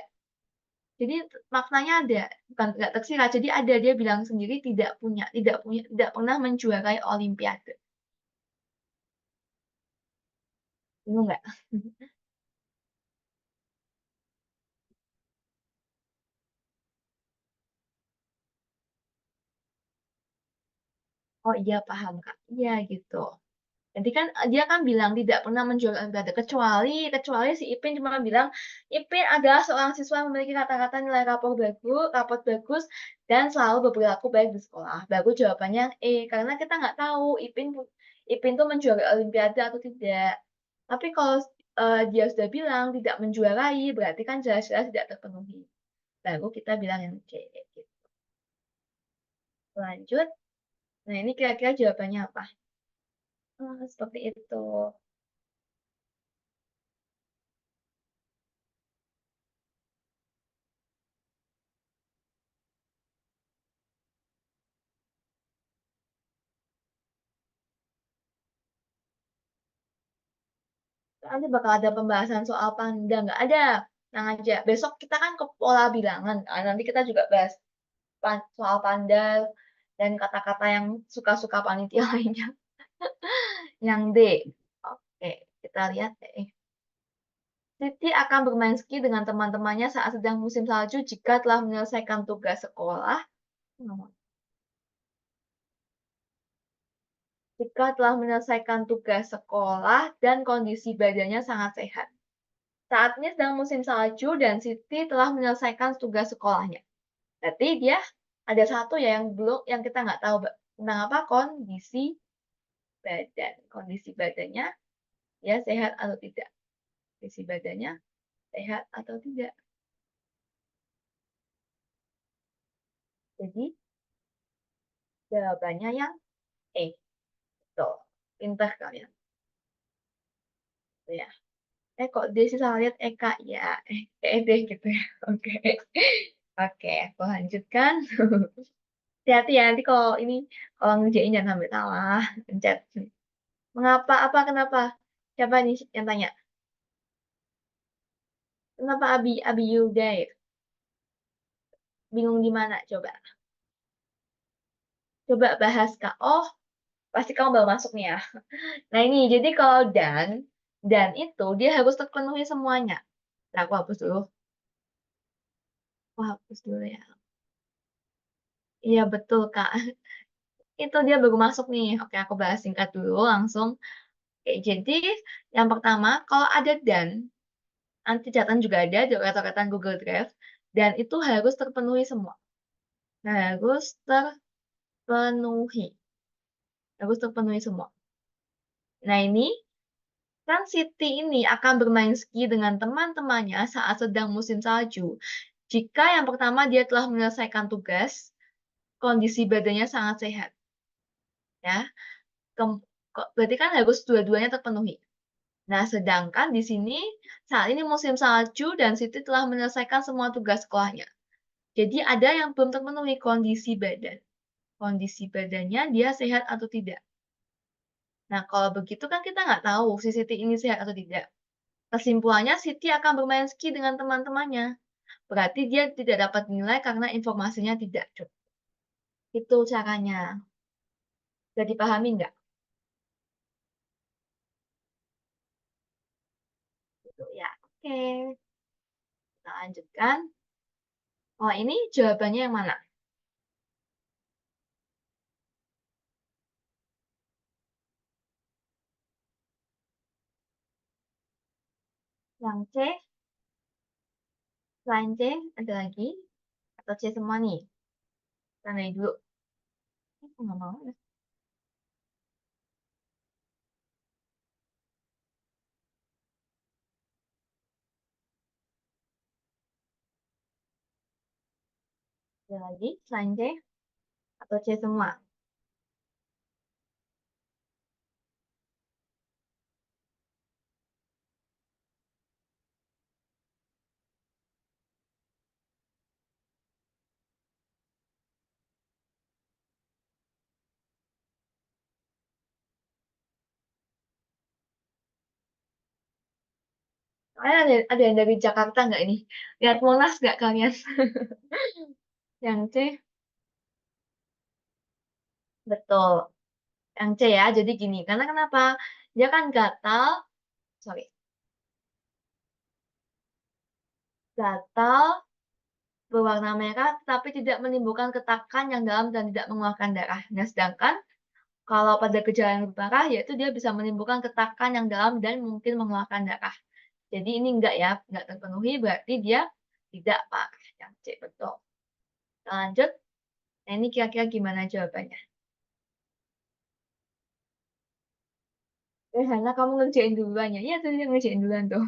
Jadi maknanya ada, bukan nggak tersirat. Jadi ada dia bilang sendiri tidak pernah menjuarai Olimpiade. Bingung nggak? Oh iya paham Kak. Iya gitu. Jadi kan dia kan bilang tidak pernah menjual Olimpiade kecuali si Ipin cuma bilang Ipin adalah seorang siswa yang memiliki kata-kata nilai raport bagus dan selalu berperilaku baik di sekolah. Baru jawabannya yang E karena kita nggak tahu Ipin tuh menjuarai Olimpiade atau tidak. Tapi kalau dia sudah bilang tidak menjuarai berarti kan jelas-jelas tidak terpenuhi. Baru kita bilang yang C. Gitu. Lanjut. Nah ini kira-kira jawabannya apa? Seperti itu. Nanti bakal ada pembahasan soal panda, nggak ada. Tenang aja. Besok kita kan ke pola bilangan. Nanti kita juga bahas soal panda dan kata-kata yang suka-suka panitia lainnya. Yang D. Oke, kita lihat deh. Siti akan bermain ski dengan teman-temannya saat sedang musim salju jika telah menyelesaikan tugas sekolah. Jika telah menyelesaikan tugas sekolah dan kondisi badannya sangat sehat. Saat ini sedang musim salju dan Siti telah menyelesaikan tugas sekolahnya. Berarti dia ada satu ya yang belum yang kita nggak tahu tentang apa, kondisi badan. Kondisi badannya dia sehat atau tidak. Kondisi badannya sehat atau tidak. Jadi jawabannya yang E. Betul. Pintar kalian. Ya. Kok dia sih salah lihat Eka ya. deh gitu ya. Oke. Oke, aku lanjutkan. Hati-hati ya nanti kalau ngerjain jangan sampai salah. Pencet. Mengapa? Apa? Kenapa? Siapa nih yang tanya? Kenapa Abi Yudair? Bingung di mana? Coba. Coba bahas Kak. Oh, pasti kamu baru masuk nih ya. Nah ini, jadi kalau dan itu dia harus terpenuhi semuanya. Nah, aku hapus dulu. Aku hapus dulu ya. Iya betul Kak. Itu dia baru masuk nih. Oke, aku bahas singkat dulu langsung. Oke, jadi yang pertama, kalau ada nanti catatan juga ada di catatan Google Drive, dan itu harus terpenuhi semua. Harus terpenuhi. Harus terpenuhi semua. Nah ini, kan Siti ini akan bermain ski dengan teman-temannya saat sedang musim salju. Jika yang pertama dia telah menyelesaikan tugas, kondisi badannya sangat sehat. Ya, berarti kan harus dua-duanya terpenuhi. Nah, sedangkan di sini saat ini musim salju dan Siti telah menyelesaikan semua tugas sekolahnya. Jadi ada yang belum terpenuhi kondisi badan. Kondisi badannya dia sehat atau tidak. Nah, kalau begitu kan kita nggak tahu si Siti ini sehat atau tidak. Kesimpulannya, Siti akan bermain ski dengan teman-temannya. Berarti dia tidak dapat nilai karena informasinya tidak cukup. Itu caranya. Sudah dipahami nggak? Gitu ya. Oke, kita lanjutkan. Oh, ini jawabannya yang mana? Yang C, selain C, ada lagi? Atau C semua nih? Tandai dulu. Aku nggak mau ya. Ada lagi selain C? Atau C semua? Kalian ada yang dari Jakarta nggak ini? Lihat Monas nggak kalian? Yang C, betul. Yang C ya, jadi gini. Karena kenapa? Dia kan gatal, sorry, gatal berwarna merah tapi tidak menimbulkan ketakan yang dalam dan tidak mengeluarkan darah. Nah, sedangkan kalau pada gejala yang lebih parah, yaitu dia bisa menimbulkan ketakan yang dalam dan mungkin mengeluarkan darah. Jadi ini enggak ya, enggak terpenuhi, berarti dia tidak parah. Yang C, betul. Kita lanjut. Nah, ini kira-kira gimana jawabannya? Hana, kamu ngerjain duluan ya? Iya, tadi dia ngerjain duluan tuh.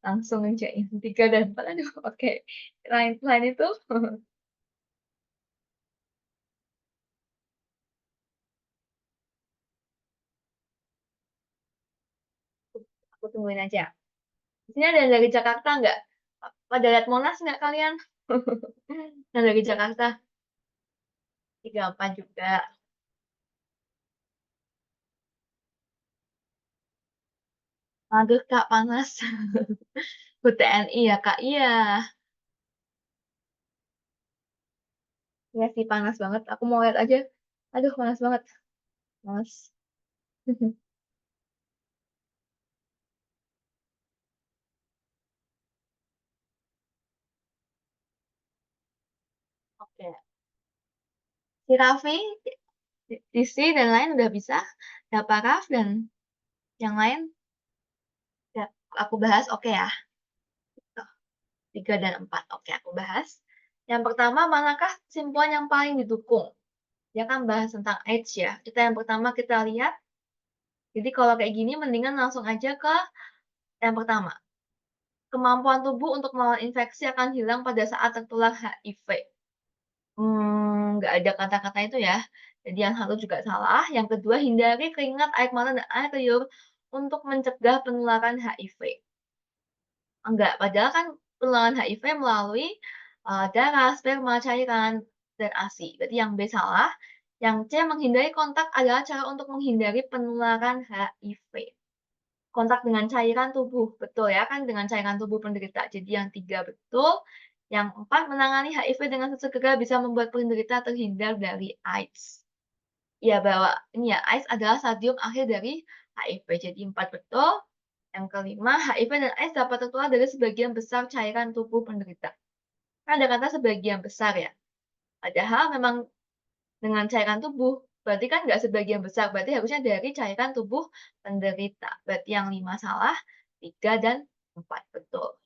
Langsung ngerjain. 3 dan 4, aduh, oke. Lain itu, aku tungguin aja. Di sini ada yang dari Jakarta nggak? Pada lihat Monas nggak kalian? Yang dari Jakarta? 34 juga. Aduh, Kak, panas. TNI ya, Kak? Iya. Iya sih, panas banget. Aku mau lihat aja. Aduh, panas banget. Mas. Oke. Si Raffi, Disi, dan lain udah bisa. Ya, Paraf dan yang lain. Ya, aku bahas, oke ya. 3 dan 4. Oke, aku bahas. Yang pertama, manakah simpulan yang paling didukung? Dia kan bahas tentang AIDS ya. Yang pertama kita lihat, jadi kalau kayak gini mendingan langsung aja ke yang pertama. Kemampuan tubuh untuk melawan infeksi akan hilang pada saat tertular HIV. Nggak ada kata-kata itu ya. Jadi yang satu juga salah. Yang kedua, hindari keringat, air mata, dan air liur untuk mencegah penularan HIV. Enggak, padahal kan penularan HIV melalui darah, sperma, cairan, dan ASI. Berarti yang B salah. Yang C, menghindari kontak adalah cara untuk menghindari penularan HIV. Kontak dengan cairan tubuh, betul ya kan dengan cairan tubuh penderita. Jadi yang 3 betul. Yang 4, menangani HIV dengan segera bisa membuat penderita terhindar dari AIDS. Ya, bahwa ini ya, AIDS adalah stadium akhir dari HIV. Jadi 4 betul. Yang kelima, HIV dan AIDS dapat tertular dari sebagian besar cairan tubuh penderita. Kan ada kata sebagian besar ya. Padahal memang dengan cairan tubuh, berarti kan nggak sebagian besar, berarti harusnya dari cairan tubuh penderita. Berarti yang 5 salah, 3 dan 4 betul.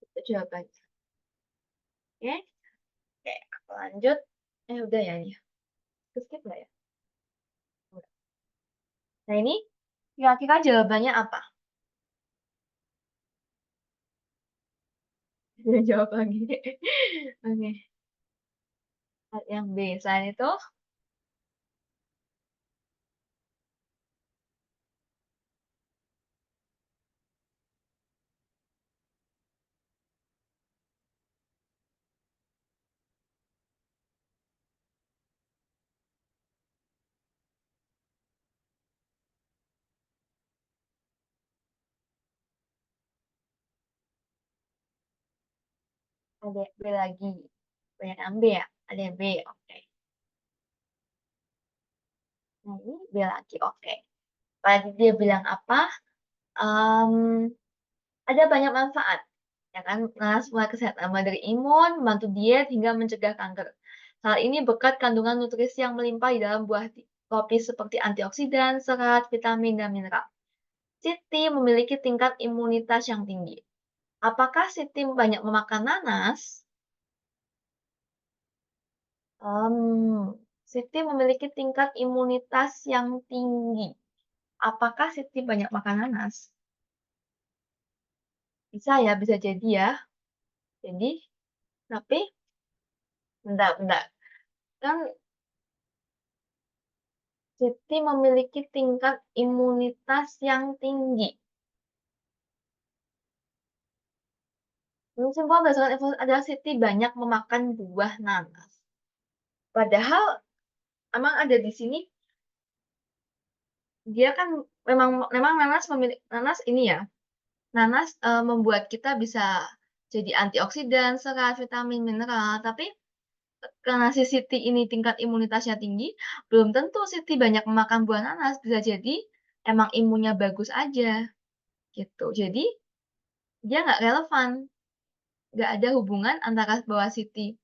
Itu jawabannya. Oke, oke, aku lanjut. Udah ya ini. Skip nggak ya? Udah. Nah ini, kira-kira jawabannya apa? Udah jawab lagi. Oke. Yang B, selain itu, ada B lagi. Banyak yang B ya? Ada B, oke. Nah ini B lagi, oke. Tadi dia bilang apa? Em, ada banyak manfaat. Ya kan, semua kesehatan mulai dari imun, membantu diet, hingga mencegah kanker. Hal ini berkat kandungan nutrisi yang melimpah di dalam buah kopi seperti antioksidan, serat, vitamin, dan mineral. Siti memiliki tingkat imunitas yang tinggi. Apakah Siti banyak memakan nanas? Siti memiliki tingkat imunitas yang tinggi. Apakah Siti banyak makan nanas? Bisa ya, bisa jadi ya. Jadi, tapi, bentar, bentar. Kan Siti memiliki tingkat imunitas yang tinggi. Simpel berdasarkan informasi adalah Siti banyak memakan buah nanas. Padahal emang ada di sini dia kan memang nanas ini ya. Nanas membuat kita bisa jadi antioksidan, serat, vitamin, mineral. Tapi karena si Siti ini tingkat imunitasnya tinggi, belum tentu Siti banyak memakan buah nanas. Bisa jadi emang imunnya bagus aja gitu. Jadi dia nggak relevan, nggak ada hubungan antara bahwa Siti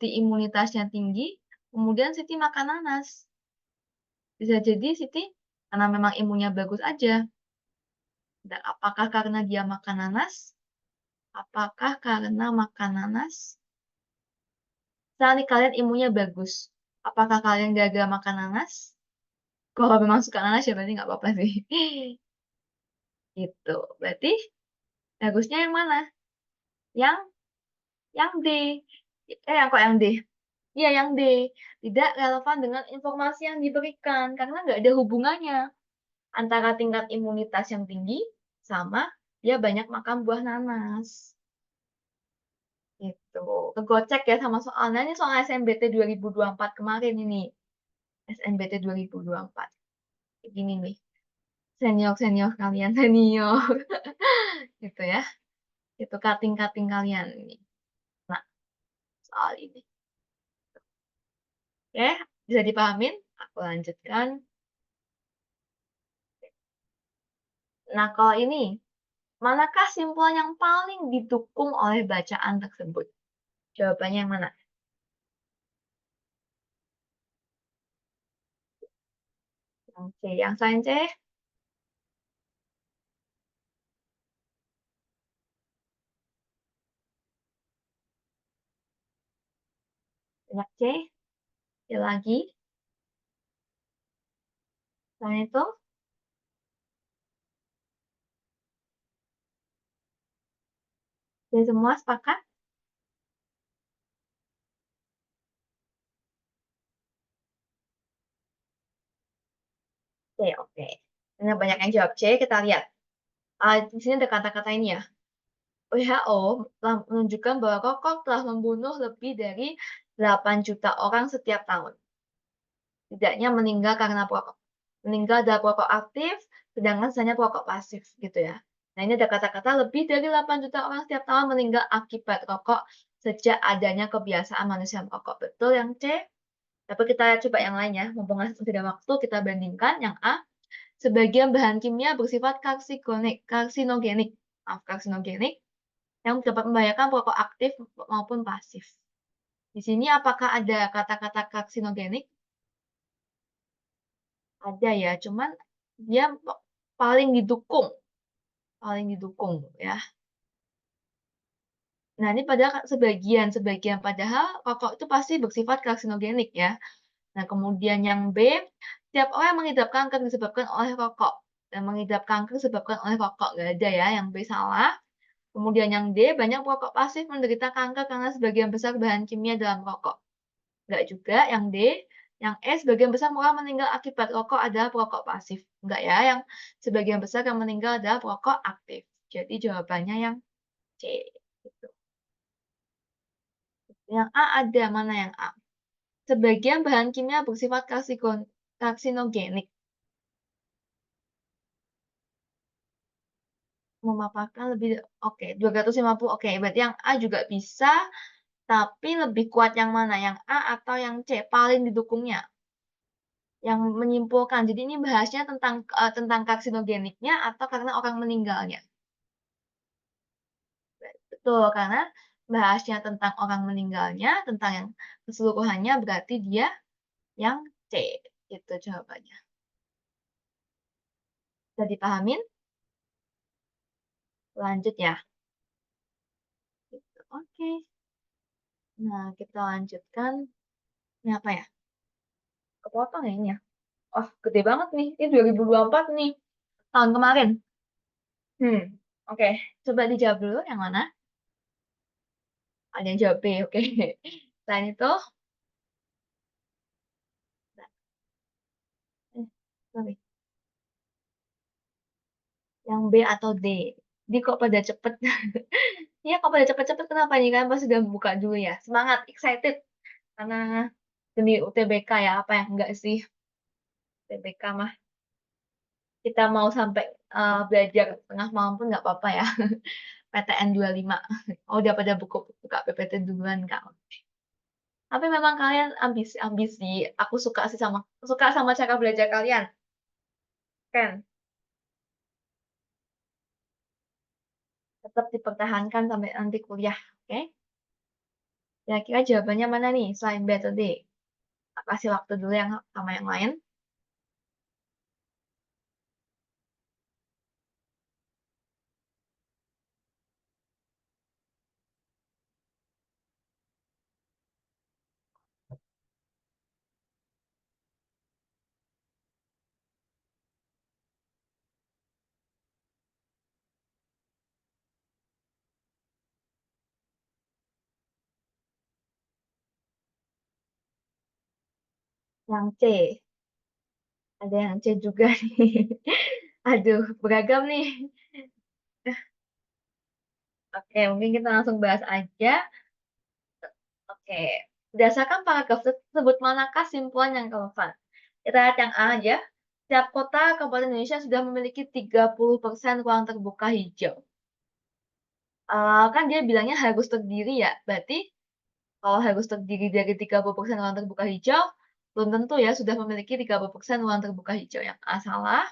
imunitasnya tinggi, kemudian Siti makan nanas. Bisa jadi Siti karena memang imunnya bagus aja. Dan apakah karena dia makan nanas? Apakah karena makan nanas? Misalnya nih kalian imunnya bagus. Apakah kalian gagal makan nanas? Kalau memang suka nanas ya berarti nggak apa-apa sih. Gitu. Berarti bagusnya yang mana? Yang yang D. Yang kok yang D? Iya, yang D. Tidak relevan dengan informasi yang diberikan karena nggak ada hubungannya antara tingkat imunitas yang tinggi sama dia banyak makan buah nanas. Gitu. Kegocek ya sama soalnya. Ini soal SNBT 2024 kemarin ini. SNBT 2024. Begini nih. Senior-senior kalian, senior. Gitu ya. Itu cutting-cutting kalian ini. Nah, soal ini. Oke, bisa dipahamin? Aku lanjutkan. Nah, kalau ini, manakah simpulan yang paling didukung oleh bacaan tersebut? Jawabannya yang mana? Yang C. Yang selain C? banyak C, C lagi. Selain itu, C semua sepakat? C, oke. Karena banyak yang jawab C, kita lihat. Di sini ada kata-kata ini ya. WHO telah menunjukkan bahwa rokok telah membunuh lebih dari 8 juta orang setiap tahun. Tidaknya meninggal karena perokok. Meninggal dari perokok aktif, sedangkan sisanya perokok pasif gitu ya. Nah, ini ada kata-kata lebih dari 8 juta orang setiap tahun meninggal akibat rokok sejak adanya kebiasaan manusia merokok. Betul yang C? Tapi kita coba yang lain ya. Mumpung masih ada waktu, kita bandingkan yang A. Sebagian bahan kimia bersifat karsinogenik, karsinogenik yang dapat membahayakan perokok aktif maupun pasif. Di sini apakah ada kata-kata karsinogenik? Ada ya, cuman dia paling didukung ya. Nah, ini padahal sebagian padahal rokok itu pasti bersifat karsinogenik ya. Nah, kemudian yang B, setiap orang yang mengidap kanker disebabkan oleh rokok dan mengidap kanker disebabkan oleh rokok, nggak ada ya, yang B salah. Kemudian yang D, banyak perokok pasif menderita kanker karena sebagian besar bahan kimia dalam rokok. Enggak juga, yang D. Yang E, sebagian besar orang meninggal akibat rokok adalah perokok pasif. Enggak ya, yang sebagian besar yang meninggal adalah perokok aktif. Jadi jawabannya yang C. Gitu. Yang A ada, mana yang A? Sebagian bahan kimia bersifat karsinogenik. Memaparkan lebih, oke, 250, oke. Berarti yang A juga bisa, tapi lebih kuat yang mana? Yang A atau yang C? Paling didukungnya. Yang menyimpulkan. Jadi ini bahasnya tentang karsinogeniknya atau karena orang meninggalnya. Betul, karena bahasnya tentang orang meninggalnya, tentang yang keseluruhannya berarti dia yang C. Itu jawabannya. Sudah dipahamin? Lanjut ya. Gitu. Oke. Nah, kita lanjutkan. Ini apa ya? Kepotong ya ini ya? Oh, gede banget nih. Ini 2024 nih. Tahun kemarin. Oke. Coba dijawab dulu yang mana? Ada yang jawab B, oke. Selain itu, sorry. Yang B atau D. Jadi kok pada cepet. Iya, kok pada cepet-cepet kenapa nih? Kan pasti udah buka dulu ya. Semangat, excited. Karena demi UTBK ya, apa yang enggak sih? UTBK mah. Kita mau sampai belajar tengah malam pun nggak apa-apa ya. PTN 25. Oh, udah pada buka PPT duluan, Kak. Tapi memang kalian ambisi. Aku suka sama cara belajar kalian. Kan? Tetap dipertahankan sampai nanti kuliah, oke? Kira-kira jawabannya mana nih selain B atau D? Kasih waktu dulu yang sama yang lain. Yang C. Ada yang C juga nih. Aduh, beragam nih. Oke, mungkin kita langsung bahas aja. Oke, berdasarkan paragraf tersebut, manakah simpulan yang relevan? Kita lihat yang A aja. Setiap kota kabupaten Indonesia sudah memiliki 30% ruang terbuka hijau. Kan dia bilangnya harus terdiri ya. Berarti kalau harus terdiri dari 30% ruang terbuka hijau, belum tentu ya sudah memiliki 30% ruang terbuka hijau. Yang A salah.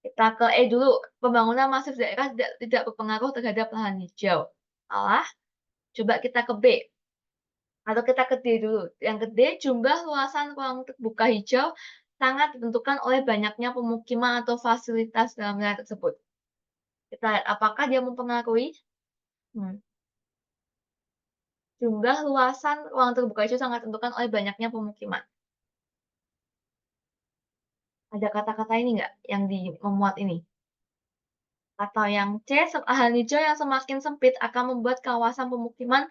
Kita ke E dulu. Pembangunan masif daerah tidak berpengaruh terhadap lahan hijau. Salah. Coba kita ke B. Atau kita ke D dulu. Yang ke D, jumlah luasan ruang terbuka hijau sangat ditentukan oleh banyaknya pemukiman atau fasilitas dalam wilayah tersebut. Kita lihat apakah dia mempengaruhi. Jumlah luasan ruang terbuka hijau sangat ditentukan oleh banyaknya pemukiman. Ada kata-kata ini nggak yang memuat ini? Atau yang C, lahan hijau yang semakin sempit akan membuat kawasan pemukiman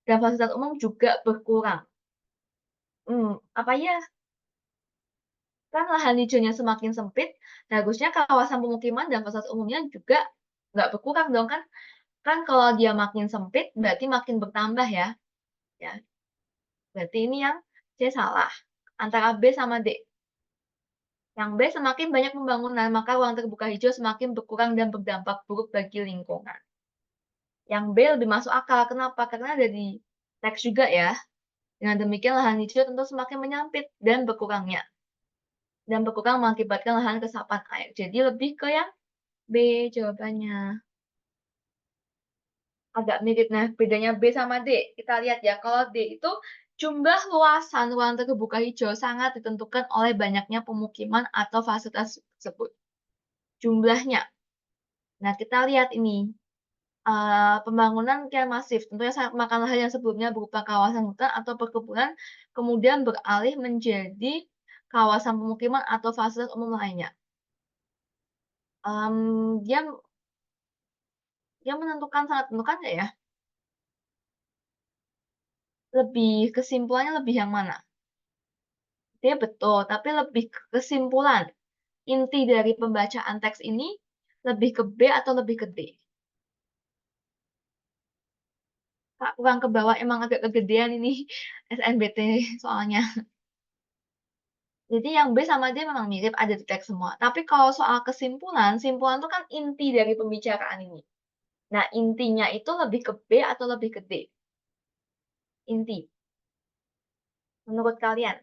dan fasilitas umum juga berkurang. Apa ya? Kan lahan hijaunya semakin sempit, harusnya kawasan pemukiman dan fasilitas umumnya juga nggak berkurang dong kan? Kan kalau dia makin sempit berarti makin bertambah ya. Ya, berarti ini yang C salah. Antara B sama D. Yang B, semakin banyak pembangunan, maka ruang terbuka hijau semakin berkurang dan berdampak buruk bagi lingkungan. Yang B lebih masuk akal. Kenapa? Karena ada di teks juga ya. Dengan demikian lahan hijau tentu semakin menyempit dan berkurangnya. Dan berkurang mengakibatkan lahan resapan air. Jadi lebih ke yang B jawabannya. Agak mirip. Nah, bedanya B sama D. Kita lihat ya, kalau D itu jumlah luasan ruang terbuka hijau sangat ditentukan oleh banyaknya pemukiman atau fasilitas tersebut. Jumlahnya. Nah, kita lihat ini. Pembangunan kian masif, tentunya sangat memakan lahan yang sebelumnya berupa kawasan hutan atau perkebunan, kemudian beralih menjadi kawasan pemukiman atau fasilitas umum lainnya. Dia dia menentukan sangat menentukan nggak ya? Lebih kesimpulannya lebih yang mana? Dia betul, tapi lebih ke kesimpulan. Inti dari pembacaan teks ini lebih ke B atau lebih ke D? Kak, kurang ke bawah, emang agak kegedean ini SNBT soalnya. Jadi yang B sama D memang mirip, ada di teks semua. Tapi kalau soal kesimpulan, simpulan itu kan inti dari pembicaraan ini. Nah, intinya itu lebih ke B atau lebih ke D? Inti. Menurut kalian,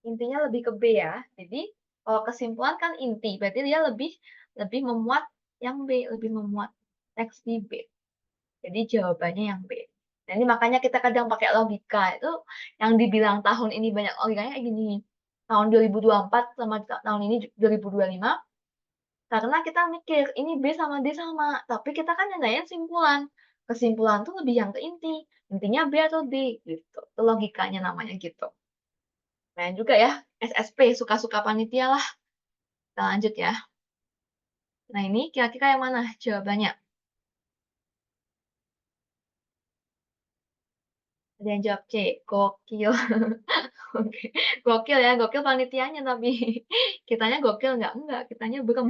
intinya lebih ke B ya. Jadi, kalau kesimpulan kan inti, berarti dia lebih lebih memuat yang B, lebih memuat teks di B. Jadi jawabannya yang B. Nah, ini makanya kita kadang pakai logika. Itu yang dibilang tahun ini banyak logikanya kayak gini. Tahun 2024 sama tahun ini 2025, karena kita mikir, ini B sama D sama, tapi kita kan yang nanyain simpulan. Kesimpulan tuh lebih yang ke inti. Intinya B atau D, gitu. Itu logikanya namanya gitu. Nah juga ya, SSP, suka-suka panitia lah. Kita lanjut ya. Nah ini kira-kira yang mana jawabannya? Ada yang jawab C, gokil. Oke, gokil ya, gokil panitianya tapi kitanya gokil enggak, kitanya belum.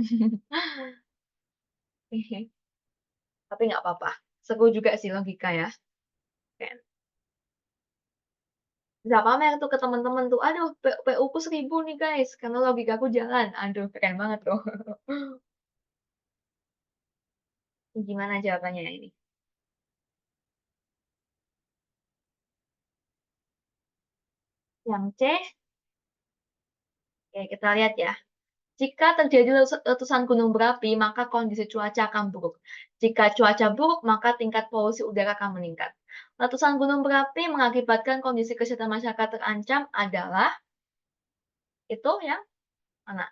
Tapi nggak apa-apa. Seru juga sih logika ya. Oke. Bisa pamer tuh ke teman-teman tuh, aduh PU ku 1000 nih guys, karena logikaku jalan. Aduh, keren banget tuh. Gimana jawabannya ini? Yang C, oke kita lihat ya. Jika terjadi letusan gunung berapi, maka kondisi cuaca akan buruk. Jika cuaca buruk, maka tingkat polusi udara akan meningkat. Letusan gunung berapi mengakibatkan kondisi kesehatan masyarakat terancam adalah itu yang mana?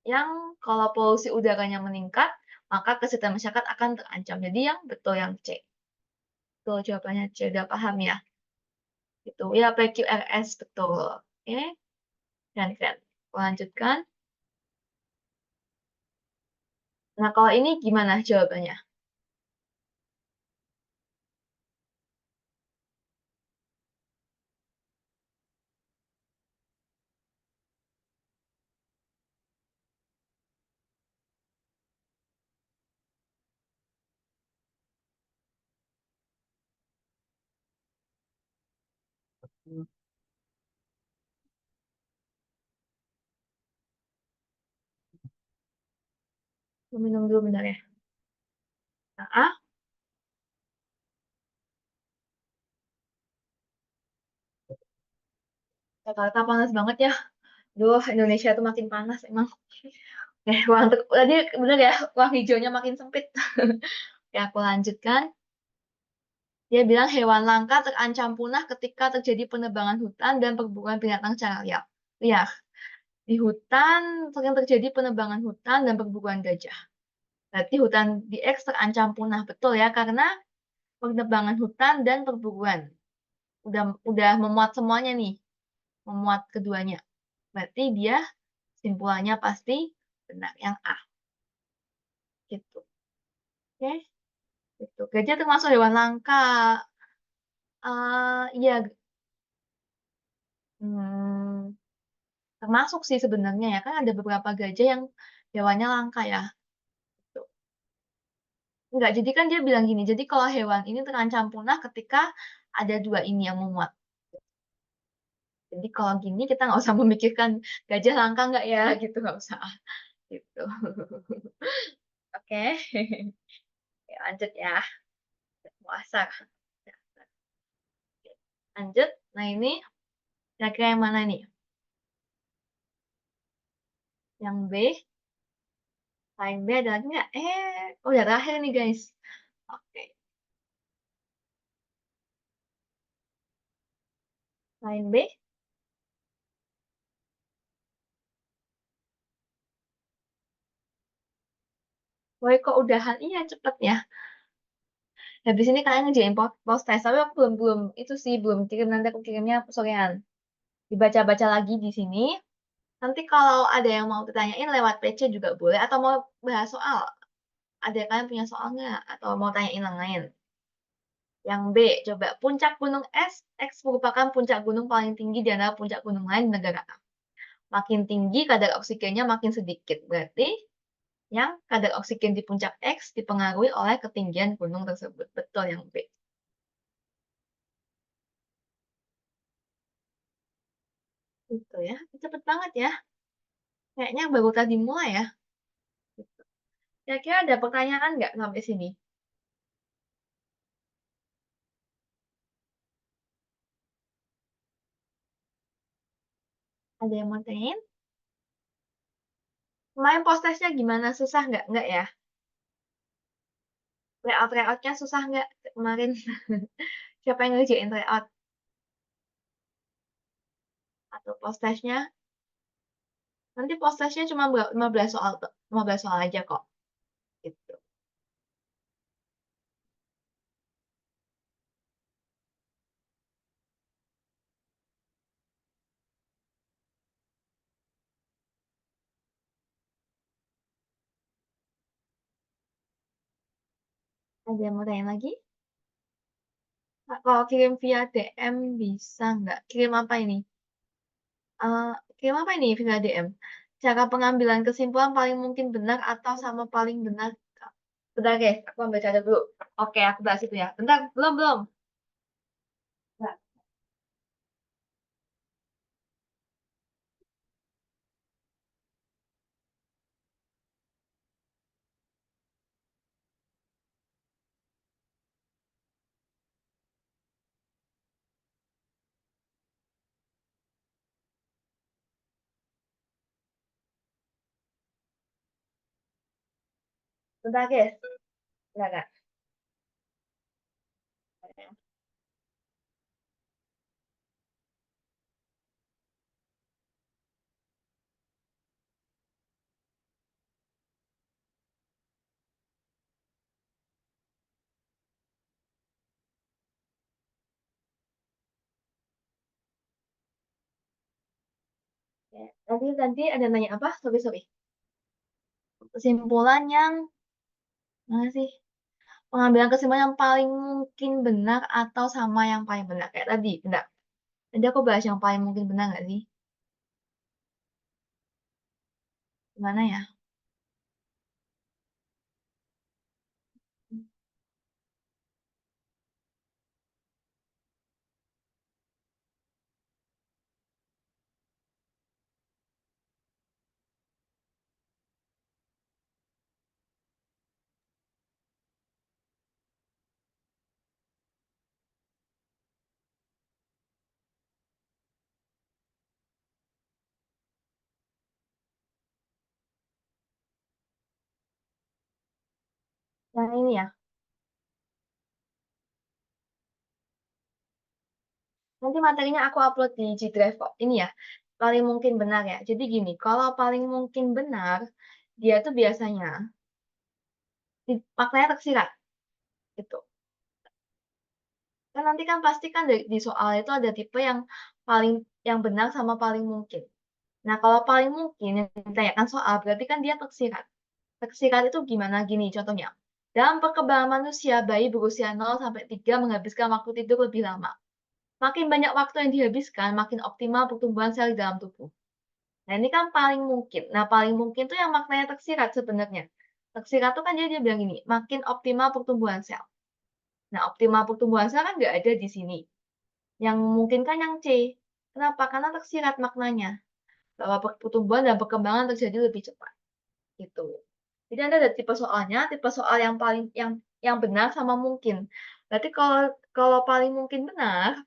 Yang kalau polusi udaranya meningkat, maka kesehatan masyarakat akan terancam. Jadi yang betul yang C. Betul jawabannya C. Udah paham ya? Itu ya PQRS betul. Oke, keren. Lanjutkan. Nah, kalau ini gimana jawabannya? Minum dulu bentar ya. Nah, Jakarta panas banget ya. Duh, Indonesia tuh makin panas emang. Tadi bener ya, ruang hijaunya makin sempit. Oke, aku lanjutkan. Dia bilang hewan langka terancam punah ketika terjadi penebangan hutan dan perburuan binatang secara liar. Liar. Di hutan sering terjadi penebangan hutan dan perburuan gajah. Berarti hutan di X terancam punah, betul ya, karena penebangan hutan dan perburuan. Udah memuat semuanya nih, memuat keduanya. Berarti dia simpulannya pasti benar, yang A. Gitu. Oke, gitu. Gajah termasuk hewan langka. Iya, hmm, termasuk sih sebenarnya ya, kan ada beberapa gajah yang hewannya langka ya. Gitu. Enggak, jadi kan dia bilang gini, jadi kalau hewan ini terancam punah ketika ada dua ini yang memuat. Jadi kalau gini kita nggak usah memikirkan gajah langka nggak ya, gitu nggak usah. Gitu. Oke, oke, lanjut ya. Puasa. Lanjut. Nah ini kira-kira yang mana nih? Yang B. Lain B ada lagi nggak? Oh udah terakhir nih guys. Oke. Lain B. Woi kok udahan? Iya cepet ya. Habis ini kalian ngerjain post test. Tapi aku belum itu sih belum kirim, nanti aku kirimnya sorean. Dibaca-baca lagi di sini. Nanti kalau ada yang mau ditanyain lewat PC juga boleh. Atau mau bahas soal. Ada kalian punya soal nggak? Atau mau tanyain yang lain? Yang B, coba puncak gunung es. X merupakan puncak gunung paling tinggi di antara puncak gunung lain di negara A. Makin tinggi kadar oksigennya makin sedikit. Berarti yang kadar oksigen di puncak X dipengaruhi oleh ketinggian gunung tersebut. Betul yang B. Itu ya. Cepet banget ya. Kayaknya baru tadi mulai ya. Kira-kira ada pertanyaan nggak sampai sini? Ada yang mau tanyain? Kemarin post testnya gimana? Susah nggak? Nggak ya? Tryout-tryoutnya susah nggak kemarin? Siapa yang ngerjain tryout? Atau post testnya? Nanti post testnya cuma 15 soal, 15 soal aja kok. Gitu. Ada yang mau tanya lagi? Nah, kalau kirim via DM bisa nggak? Kirim apa ini? Eh, Kirim apa ini via DM? Cara pengambilan kesimpulan paling mungkin benar atau sama paling benar? Bentar guys, aku ambil catat dulu. Oke, aku bahas itu ya. Bentar, belum. Bentar, bentar guys. Bentar. Nanti ada nanya apa? Sorry. Kesimpulan yang mana sih? Pengambilan kesimpulan yang paling mungkin benar atau sama yang paling benar kayak tadi. Bentar. Tadi aku bahas yang paling mungkin benar nggak sih? Gimana ya? Yang ini ya. Nanti materinya aku upload di G Drive kok. Ini ya. Paling mungkin benar ya. Jadi gini, kalau paling mungkin benar, dia tuh biasanya maknanya tersirat, gitu. Kan nanti kan pasti kan di soal itu ada tipe yang yang benar sama paling mungkin. Nah, kalau paling mungkin yang ditanyakan soal, berarti kan dia tersirat. Tersirat itu gimana? Gini contohnya, dalam perkembangan manusia, bayi berusia 0 sampai 3 menghabiskan waktu tidur lebih lama. Makin banyak waktu yang dihabiskan, makin optimal pertumbuhan sel di dalam tubuh. Nah, ini kan paling mungkin. Nah, paling mungkin tuh yang maknanya tersirat sebenarnya. Tersirat tuh kan dia bilang gini, makin optimal pertumbuhan sel. Nah, optimal pertumbuhan sel kan nggak ada di sini. Yang mungkin kan yang C. Kenapa? Karena tersirat maknanya. Bahwa pertumbuhan dan perkembangan terjadi lebih cepat. Gitu. Jadi Anda ada tipe soalnya, tipe soal yang paling yang benar sama mungkin. Berarti kalau kalau paling mungkin benar,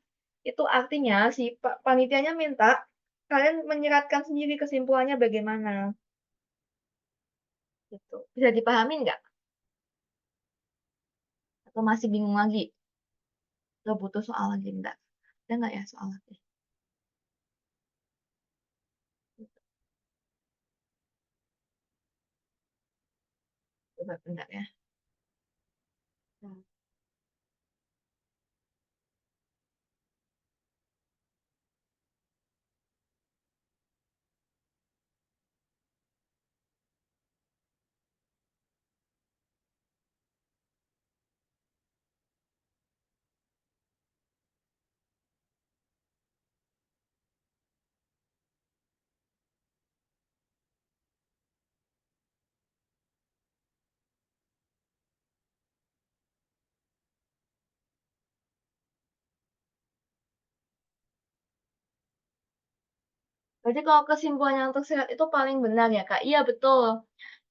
itu artinya si panitianya minta kalian menyiratkan sendiri kesimpulannya bagaimana, gitu. Bisa dipahami nggak? Atau masih bingung lagi? Atau butuh soal lagi? Enggak. Ada nggak ya soal lagi? Coba bentar ya. Nah, berarti kalau kesimpulan yang tersirat itu paling benar ya, Kak? Iya, betul.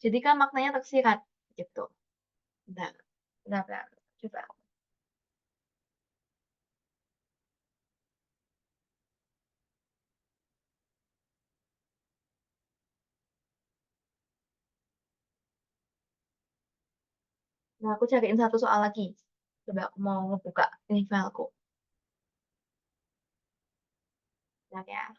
Jadi kan maknanya tersirat, gitu. Bentar, bentar, bentar. Coba. Nah, aku cariin satu soal lagi. Coba aku mau ngebuka ini fileku. Bentar ya.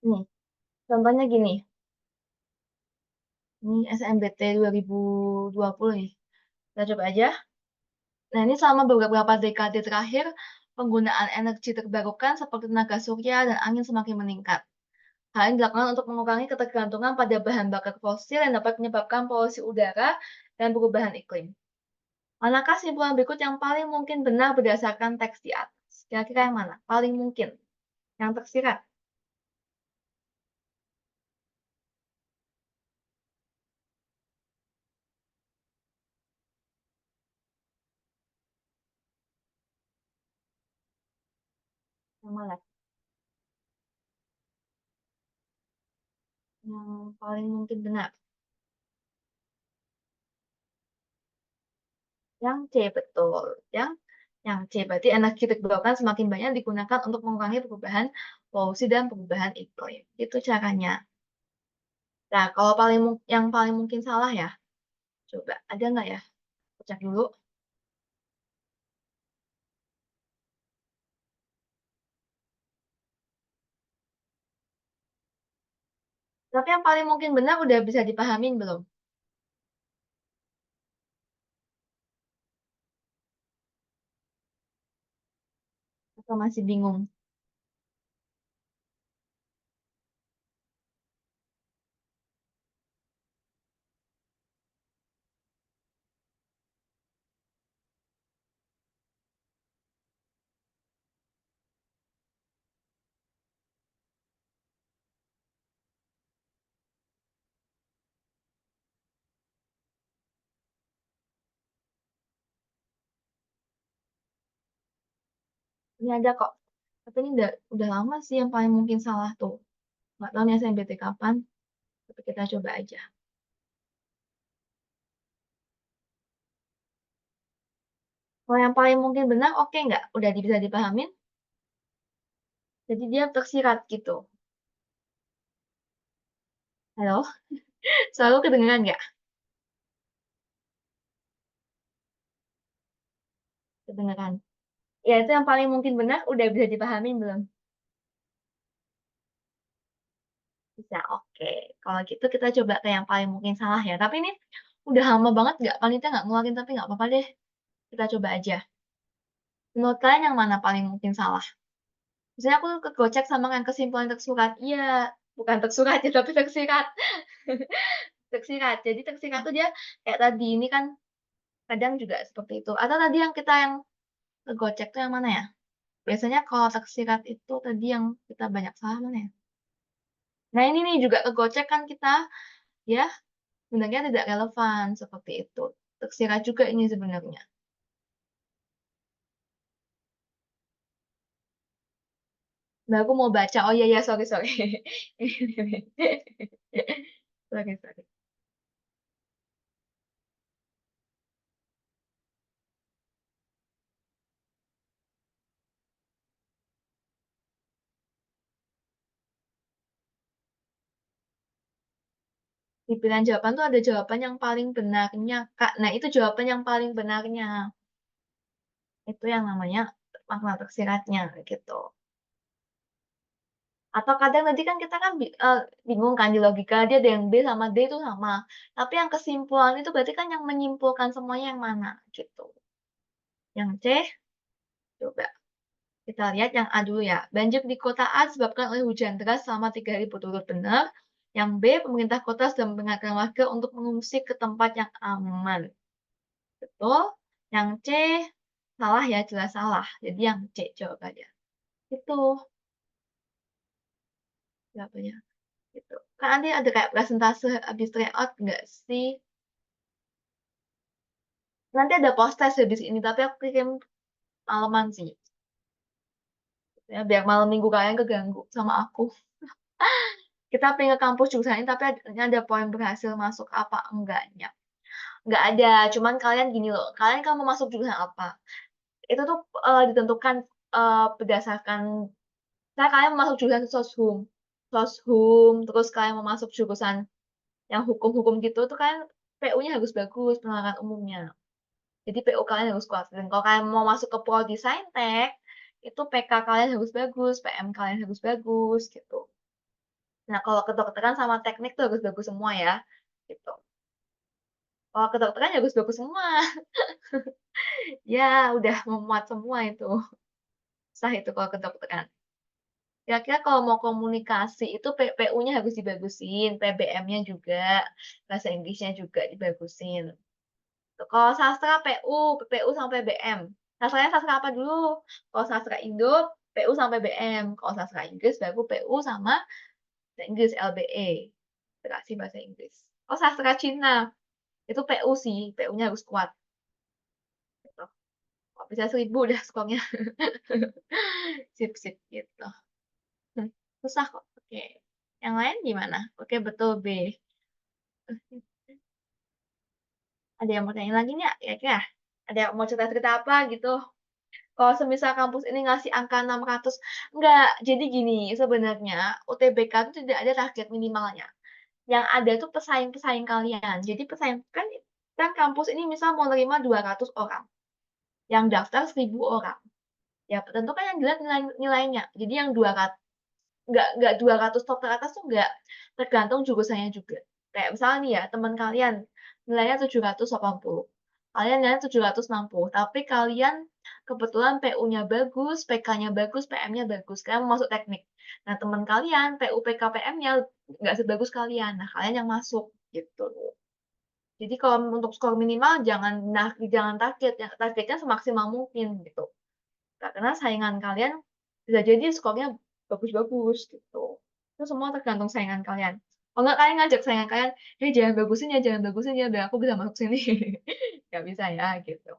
Nih, contohnya gini. Ini SNBT 2020 nih. Kita coba aja. Nah, ini selama beberapa dekade terakhir, penggunaan energi terbarukan seperti tenaga surya dan angin semakin meningkat. Hal ini dilakukan untuk mengurangi ketergantungan pada bahan bakar fosil yang dapat menyebabkan polusi udara dan perubahan iklim. Manakah simpulan berikut yang paling mungkin benar berdasarkan teks di atas? Kira-kira yang mana? Paling mungkin. Yang tersirat. Yang mana? Yang paling mungkin benar. Yang C, betul. Yang C, berarti energi terbarukan semakin banyak digunakan untuk mengurangi perubahan polusi dan perubahan iklim. Itu caranya. Nah, kalau yang paling mungkin salah ya, coba ada nggak ya? Aku cek dulu. Tapi yang paling mungkin benar udah bisa dipahamin belum? Atau masih bingung? Ini ada kok, tapi ini udah lama sih yang paling mungkin salah tuh. Nggak tahu nih SNMPT kapan, tapi kita coba aja. Kalau yang paling mungkin benar, oke nggak? Udah bisa dipahamin? Jadi dia tersirat gitu. Halo? Selalu kedengeran nggak? Kedengeran. Ya itu yang paling mungkin benar, udah bisa dipahamin belum? Bisa, oke. Kalau gitu kita coba ke yang paling mungkin salah ya. Tapi ini udah lama banget nggak, panitia nggak ngeluarin, tapi nggak apa-apa deh. Kita coba aja. Menurut kalian yang mana paling mungkin salah? Misalnya aku kegocek sama yang kesimpulan tersurat. Iya, bukan tersurat ya, tapi tersirat. Tersirat. Jadi tersirat tuh dia kayak tadi ini kan kadang juga seperti itu. Atau tadi yang kita yang kegocek tuh yang mana ya? Biasanya kalau tersirat itu tadi yang kita banyak salah mana ya? Nah ini nih juga kegocek kan kita ya sebenarnya tidak relevan seperti itu. Tersirat juga ini sebenarnya. Nah aku mau baca. Oh iya ya sorry sorry. Sorry sorry. Di pilihan jawaban tuh ada jawaban yang paling benarnya, Kak. Nah, itu jawaban yang paling benarnya. Itu yang namanya makna tersiratnya, gitu. Atau kadang nanti kan kita kan bingung kan di logika, dia ada yang B sama D itu sama. Tapi yang kesimpulan itu berarti kan yang menyimpulkan semuanya yang mana, gitu. Yang C, coba kita lihat yang A dulu ya. Banjir di kota A disebabkan oleh hujan deras selama 3 hari berturut benar. Yang B, pemerintah kota sudah memperingatkan warga untuk mengungsi ke tempat yang aman. Betul. Yang C salah ya, jelas salah. Jadi yang C jawabannya. Itu jawabannya. Gitu. Kan nanti ada kayak presentase habis tryout nggak sih? Nanti ada post test habis ini, tapi aku kirim malaman sih. Ya, biar malam minggu kalian keganggu sama aku. Kita pengen ke kampus jurusan ini, tapi ada poin berhasil masuk apa enggaknya. Nggak ada, cuman kalian gini loh, kalian kan mau masuk jurusan apa? Itu tuh ditentukan berdasarkan saya kalian masuk jurusan soshum, soshum, terus kalian mau masuk jurusan yang hukum-hukum gitu tuh kan PU-nya harus bagus penalaran umumnya. Jadi PU kalian harus kuat. Dan kalau kalian mau masuk ke Pro Design Tech, itu PK kalian harus bagus, PM kalian harus bagus gitu. Nah, kalau kedokteran sama teknik tuh harus bagus semua ya. Gitu. Kalau kedokteran ya harus bagus semua. Ya, udah memuat semua itu. Sah itu kalau kedokteran. Kira-kira kalau mau komunikasi itu PU-nya harus dibagusin, PBM-nya juga, bahasa Inggrisnya juga dibagusin. Tuh, kalau sastra PU, PPU sampai BM. Sastranya sastra apa dulu? Kalau sastra Indo, PU sampai BM. Kalau sastra Inggris baru PU sama bahasa Inggris LBE, literasi bahasa Inggris. Oh sastra Cina, itu PU sih, PU-nya harus kuat. Gitu. Kalau bisa 1000 udah skornya. Sip-sip gitu. Susah kok. Oke. Yang lain gimana? Oke, betul B. Ada yang mau tanya lagi nggak? Ya, ada yang mau cerita-cerita apa gitu? Kalau semisal kampus ini ngasih angka 600, enggak. Jadi gini, sebenarnya UTBK itu tidak ada target minimalnya. Yang ada tuh pesaing-pesaing kalian. Jadi pesaing kan kampus ini misal mau nerima 200 orang. Yang daftar 1000 orang. Ya tentu kan yang dilihat nilainya. Jadi yang 200 nggak 200 top teratas tuh nggak tergantung jurusannya juga. Kayak misalnya nih ya, teman kalian nilainya 780. Kalian nilainya 760, tapi kalian kebetulan PU-nya bagus, PK-nya bagus, PM-nya bagus. Kalian mau masuk teknik. Nah, teman kalian PU, PK, PM-nya nggak sebagus kalian. Nah, kalian yang masuk gitu. Jadi kalau untuk skor minimal jangan target, ya, targetnya semaksimal mungkin gitu. Karena saingan kalian bisa jadi skornya bagus-bagus gitu. Itu semua tergantung saingan kalian. Kalau nggak kalian ngajak saingan kalian, "Hei jangan bagusin ya, biar aku bisa masuk sini." Nggak bisa ya gitu.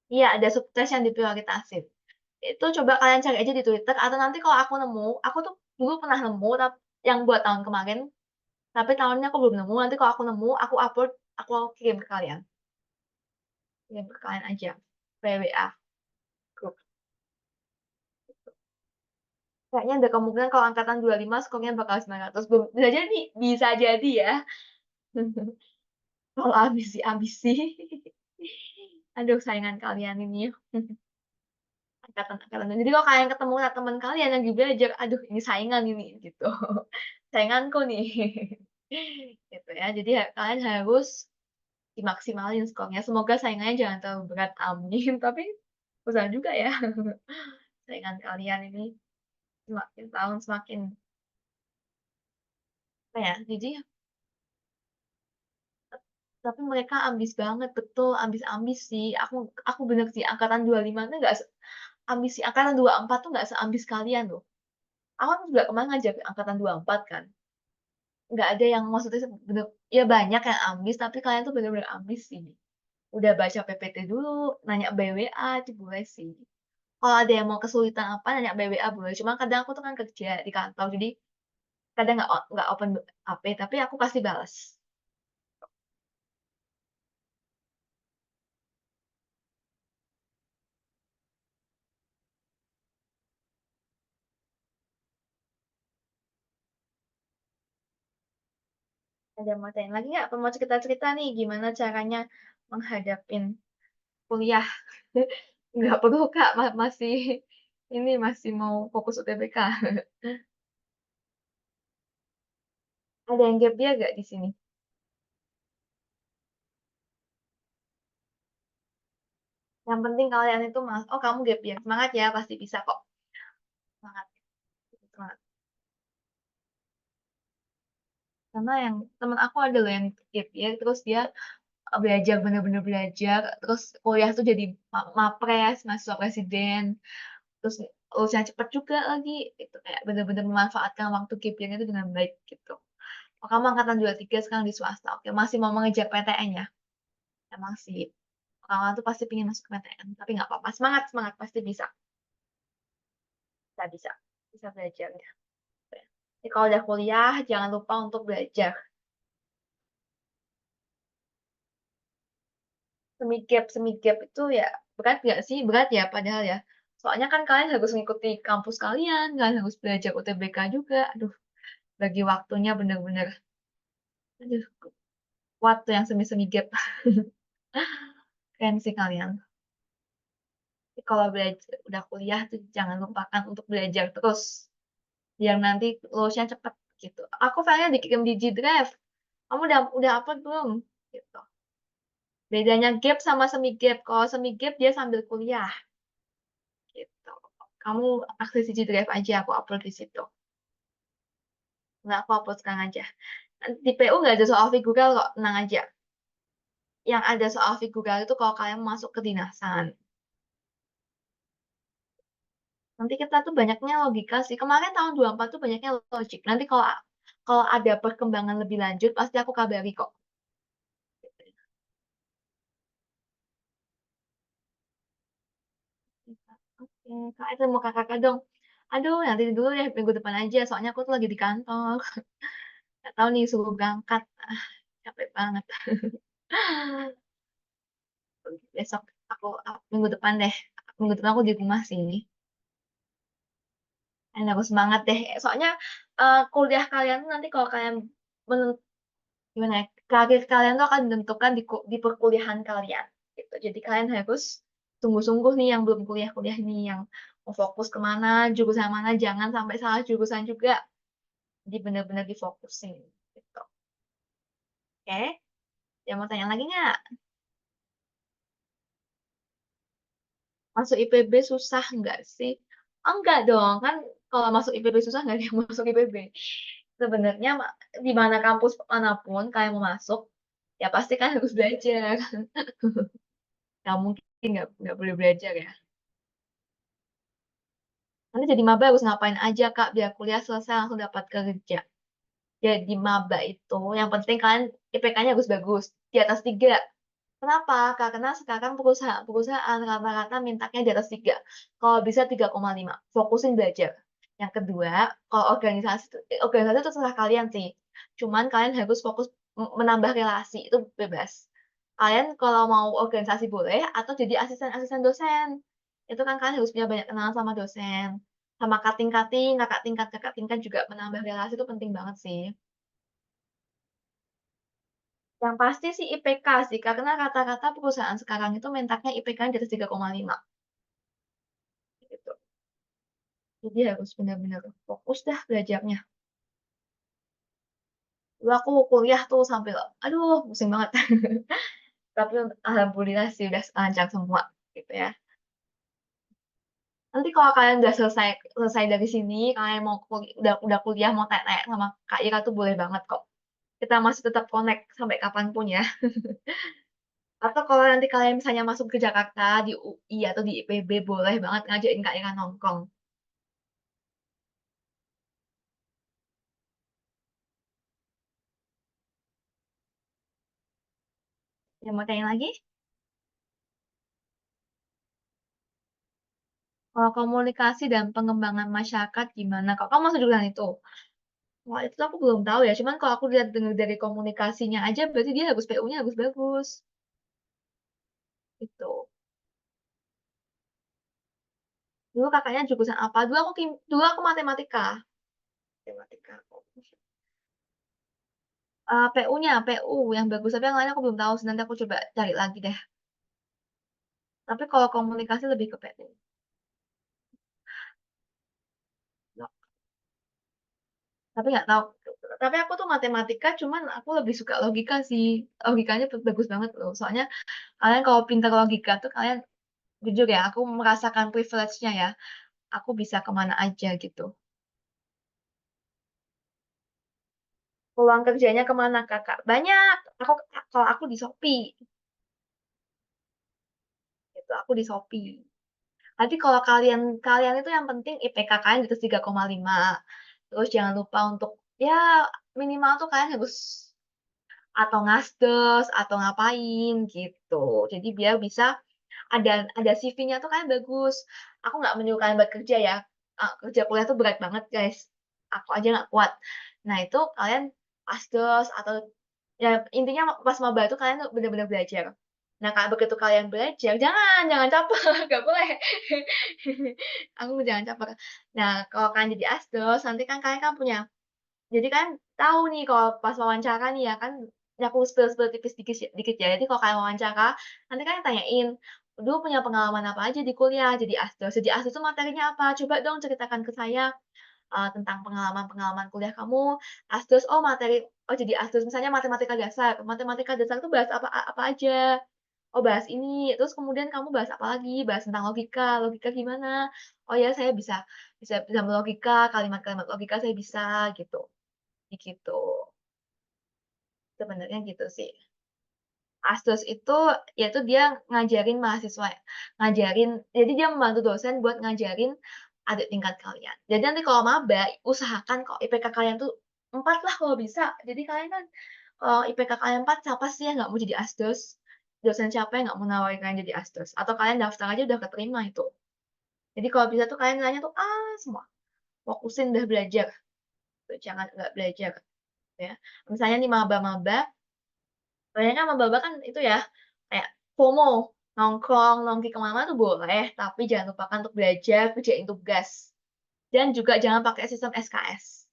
Iya, ada subtes yang diprioritasin. Itu coba kalian cari aja di Twitter atau nanti kalau aku nemu, aku tuh dulu pernah nemu yang buat tahun kemarin, tapi tahunnya aku belum nemu, nanti kalau aku nemu, aku upload, aku kirim ke kalian. Kirim ke kalian aja, via WA grup. Kayaknya ada kemungkinan kalau angkatan 25 skornya bakal 900. Bisa jadi, bisa jadi ya. Kalau ambisi-ambisi. Aduh, saingan kalian ini. Angkatan-angkatan. Jadi kalau kalian ketemu sama teman kalian yang lagi belajar, aduh ini saingan ini gitu. Sainganku nih. Gitu ya. Jadi kalian harus dimaksimalin skornya. Semoga saingannya jangan terlalu berat, amin. Tapi susah juga ya. Saingan kalian ini semakin tahun semakin apa ya? Jadi tapi mereka ambis banget, betul, ambis-ambis sih. Aku bener sih angkatan 25 tuh nggak ambis sih. Angkatan 24 tuh nggak seambis kalian loh. Aku kan juga kemarin ngajak angkatan 24 kan. Nggak ada yang maksudnya bener, ya banyak yang ambis, tapi kalian tuh bener-bener ambis sih. Udah baca PPT dulu, nanya BWA, itu boleh sih. Kalau ada yang mau kesulitan apa, nanya BWA boleh. Cuma kadang aku tuh kan kerja di kantor, jadi kadang nggak open HP, tapi aku pasti balas. Ada mau tanya lagi nggak? Apa mau cerita-cerita nih gimana caranya menghadapin kuliah? Nggak perlu Kak, masih ini masih mau fokus UTBK. Ada yang gap year nggak di sini? Yang penting kalian itu oh kamu gap year, semangat ya, pasti bisa kok. Semangat, semangat. Karena yang temen aku ada loh yang gap year, terus dia belajar bener-bener belajar, terus kuliah tuh jadi mapres, mahasiswa presiden, terus lulusnya cepet juga lagi, itu kayak bener-bener memanfaatkan waktu gap year itu dengan baik gitu. Oh, kamu angkatan 23 sekarang di swasta, oke, masih mau mengejar PTN ya? Emang sih, orang tuh pasti pengen masuk PTN, tapi nggak apa-apa, semangat, semangat, pasti bisa, bisa, bisa, bisa belajar ya. Jadi kalau udah kuliah, jangan lupa untuk belajar. Semi gap itu ya berat nggak sih? Berat ya padahal ya. Soalnya kan kalian harus mengikuti kampus kalian, kalian harus belajar UTBK juga. Aduh, bagi waktunya bener-bener, aduh, kuat tuh yang semi gap. Keren sih kalian. Tapi kalau belajar udah kuliah tuh jangan lupakan untuk belajar terus. Biar nanti lulusnya cepet gitu. Aku filenya dikirim di G Drive. Kamu udah upload belum? Gitu. Bedanya gap sama semi gap. Kalau semi gap dia sambil kuliah. Gitu. Kamu akses di G Drive aja, aku upload di situ. Nggak, aku upload sekarang aja. Di PU nggak ada soal figural kok, tenang aja. Yang ada soal figural itu kalau kalian masuk ke dinasan. Nanti kita tuh banyaknya logika sih. Kemarin tahun 24 tuh banyaknya logik. Nanti kalau kalau ada perkembangan lebih lanjut, pasti aku kabari kok. Oke, Kak, itu mau kakak dong. Aduh, nanti dulu ya, minggu depan aja. Soalnya aku tuh lagi di kantor. Gak tahu nih, suruh berangkat. Ah, capek banget. Besok minggu depan deh. Minggu depan aku di rumah sih. Dan aku semangat deh. Soalnya kuliah kalian tuh nanti kalau kalian gimana ya, karir kalian tuh akan ditentukan di perkuliahan kalian. Gitu. Jadi kalian harus sungguh-sungguh nih yang belum kuliah-kuliah nih, yang mau fokus kemana, jurusan mana, jangan sampai salah jurusan juga. Jadi benar-benar difokusin. Gitu. Oke, ya mau tanya lagi nggak? Masuk IPB susah nggak sih? Oh, enggak dong, kan kalau masuk IPB susah nggak ada yang masuk IPB. Sebenarnya di mana kampus manapun kalian mau masuk, ya pasti kan harus belajar. Nggak mungkin nggak boleh belajar ya. Nanti jadi maba harus ngapain aja Kak, biar kuliah selesai langsung dapat kerja. Jadi maba itu, yang penting kalian IPK-nya harus bagus, di atas 3. Kenapa? Karena sekarang perusahaan-perusahaan rata-rata mintanya di atas 3, kalau bisa 3,5, fokusin belajar. Yang kedua, kalau organisasi itu terserah kalian sih, cuman kalian harus fokus menambah relasi, itu bebas. Kalian kalau mau organisasi boleh, atau jadi asisten-asisten dosen. Itu kan kalian harus punya banyak kenalan sama dosen, sama kating-kating, kakak tingkat juga menambah relasi itu penting banget sih. Yang pasti sih IPK sih, karena rata-rata perusahaan sekarang itu mintaknya IPK-nya di atas 3,5 gitu. Jadi harus benar-benar fokus dah belajarnya. Dulu aku kuliah tuh sambil, aduh pusing banget. Tapi alhamdulillah sih udah lancar semua gitu ya. Nanti kalau kalian udah selesai selesai dari sini, kalian mau udah kuliah mau tanya-tanya sama Kak Ira tuh boleh banget kok. Kita masih tetap connect sampai kapan pun ya. Atau kalau nanti kalian misalnya masuk ke Jakarta di UI atau di IPB boleh banget ngajakin Kak Ira nongkrong. Yang mau tanya lagi? Kalau komunikasi dan pengembangan masyarakat gimana? Kak, kamu masuk jurusan itu? Wah, itu aku belum tahu ya. Cuman kalau aku lihat dengar dari komunikasinya aja, berarti dia harus PU-nya harus bagus. Itu. Dulu kakaknya jurusan apa? Dulu aku matematika. Matematika. PU-nya, PU yang bagus. Tapi yang lain aku belum tahu sih. Nanti aku coba cari lagi deh. Tapi kalau komunikasi lebih ke PU. Tapi nggak tahu. Tapi aku tuh matematika, cuman aku lebih suka logika sih. Logikanya bagus banget loh. Soalnya kalian kalau pintar logika tuh kalian jujur ya, aku merasakan privilege-nya ya. Aku bisa kemana aja gitu. Peluang kerjanya kemana kakak? Banyak. Kalau aku di Shopee, gitu. Aku di Shopee. Nanti kalau kalian kalian itu yang penting IPK kalian di atas 3,5. Terus jangan lupa untuk ya minimal tuh kalian harus atau ngasdos atau ngapain gitu. Jadi biar bisa ada CV-nya tuh kayak bagus. Aku nggak menyuruh kalian buat kerja ya. Kerja kuliah tuh berat banget guys. Aku aja nggak kuat. Nah itu kalian asdos atau ya intinya pas maba itu kalian tuh bener-bener belajar. Nah kalau begitu kalian belajar, jangan caper, nggak boleh. Aku jangan caper. Nah kalau kalian jadi asdos, nanti kan kalian kan punya jadi kan tahu nih kalau pas wawancara nih ya kan, ya aku spill-spill tipis dikit dikit ya. Jadi kalau kalian wawancara, nanti kan tanyain, "Dulu punya pengalaman apa aja di kuliah jadi asdos? Jadi asdos itu materinya apa? Coba dong ceritakan ke saya, tentang pengalaman-pengalaman kuliah kamu. Asdos, jadi asdos misalnya matematika dasar tuh bahas apa aja? Oh bahas ini, terus kemudian kamu bahas apa lagi? Bahas tentang logika, logika gimana? Oh ya saya bisa bisa bisa melogika, kalimat-kalimat logika saya bisa," gitu. Gitu, sebenarnya gitu sih. Asdos itu, yaitu dia ngajarin mahasiswa ngajarin jadi dia membantu dosen buat ngajarin adik tingkat kalian. Jadi nanti kalau maba, usahakan kok IPK kalian tuh 4 lah kalau bisa. Jadi kalian kan kalau IPK kalian 4, siapa sih yang nggak mau jadi asdos? Dosen siapa yang nggak mau nawarin kalian jadi asdos? Atau kalian daftar aja udah keterima itu. Jadi kalau bisa tuh kalian nilainya tuh A semua, fokusin udah belajar, tuh jangan nggak belajar, ya. Misalnya nih maba-maba kebanyakan sama Mbak kan itu ya, kayak FOMO, nongkrong, nongki ke mana tuh boleh, tapi jangan lupakan untuk belajar, kerjain tugas. Dan juga jangan pakai sistem SKS.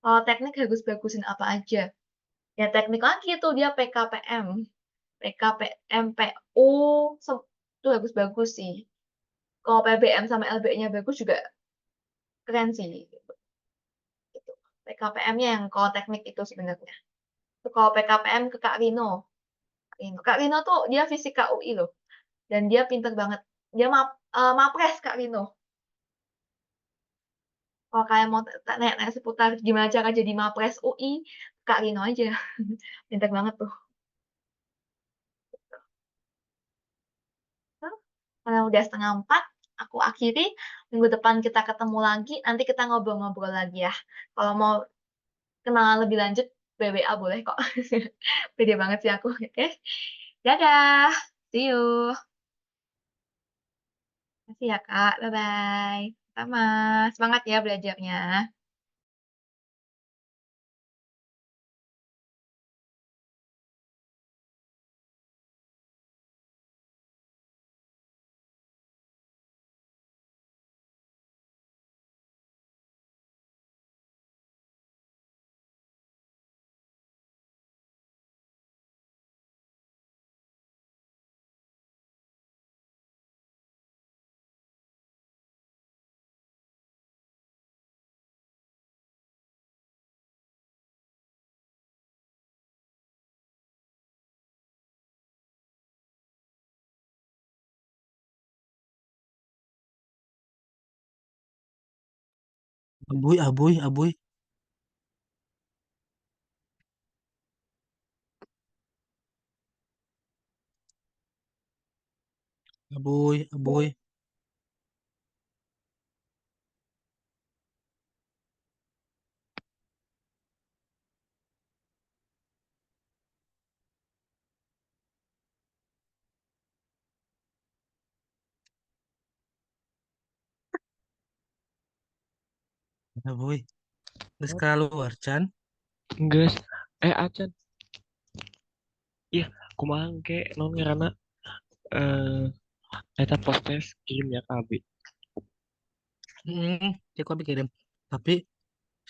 Kalau teknik harus bagusin apa aja. Ya teknik lagi tuh dia PKPM, PKPM, PU, itu bagus bagus sih. Kalau PBM sama LB-nya bagus juga keren sih. Gitu. PKPM-nya yang kalau teknik itu sebenarnya. Itu kalau PKPM ke Kak Rino. Kak Rino tuh dia fisika UI loh. Dan dia pinter banget. Dia mapres Kak Rino. Kalau kalian mau tanya-tanya seputar gimana cara jadi mapres UI, Kak Rino aja. Pinter banget tuh. Karena udah 3:30, aku akhiri. Minggu depan kita ketemu lagi, nanti kita ngobrol-ngobrol lagi ya. Kalau mau kenalan lebih lanjut, BBA boleh kok. Pede banget sih aku, oke? Dadah, see you. Makasih ya Kak, bye-bye. Sama, semangat ya belajarnya. Abuy, abuy, abuy, abuy, abuy, abuy. Geus kaluar, Chan. Guys, Acan, iya, kumaha ke non karena eh eta postes kirim ya ke Abi. Cek kopi kirim. Tapi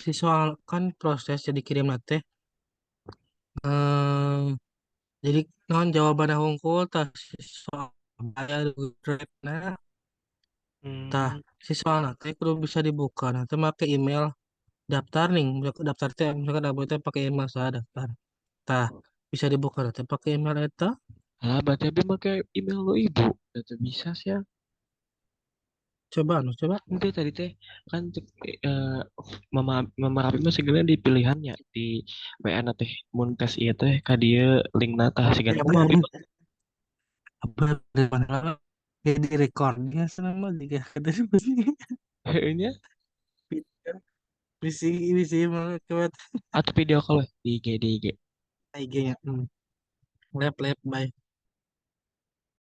si soal kan proses jadi kirim nate. Eh, jadi non jawaban hungkul tas si soal bayar Grab nah. Tah Hmm, si soal nate kudu bisa dibuka nanti make email daftar nih daftar teh misalkan abah teh pakai email saya daftar. Tah bisa dibuka nanti pakai email eta. lah berarti Abi pakai email lo ibu. Itu bisa sih ya. Coba anu coba. Nanti tadi teh kan eh, mama mama Rapi mah segala di pilihannya di WA na teh mun tes ieu teh ka dieu link na tah Ya, sigana abah, kumaha Abi abah, mah. abah dari mana lama? Ya di recordnya sama juga dari sini. Heuh nya Visi visi mau kewet atau video call we di IG di IG. IG-nya. Lab lab bye.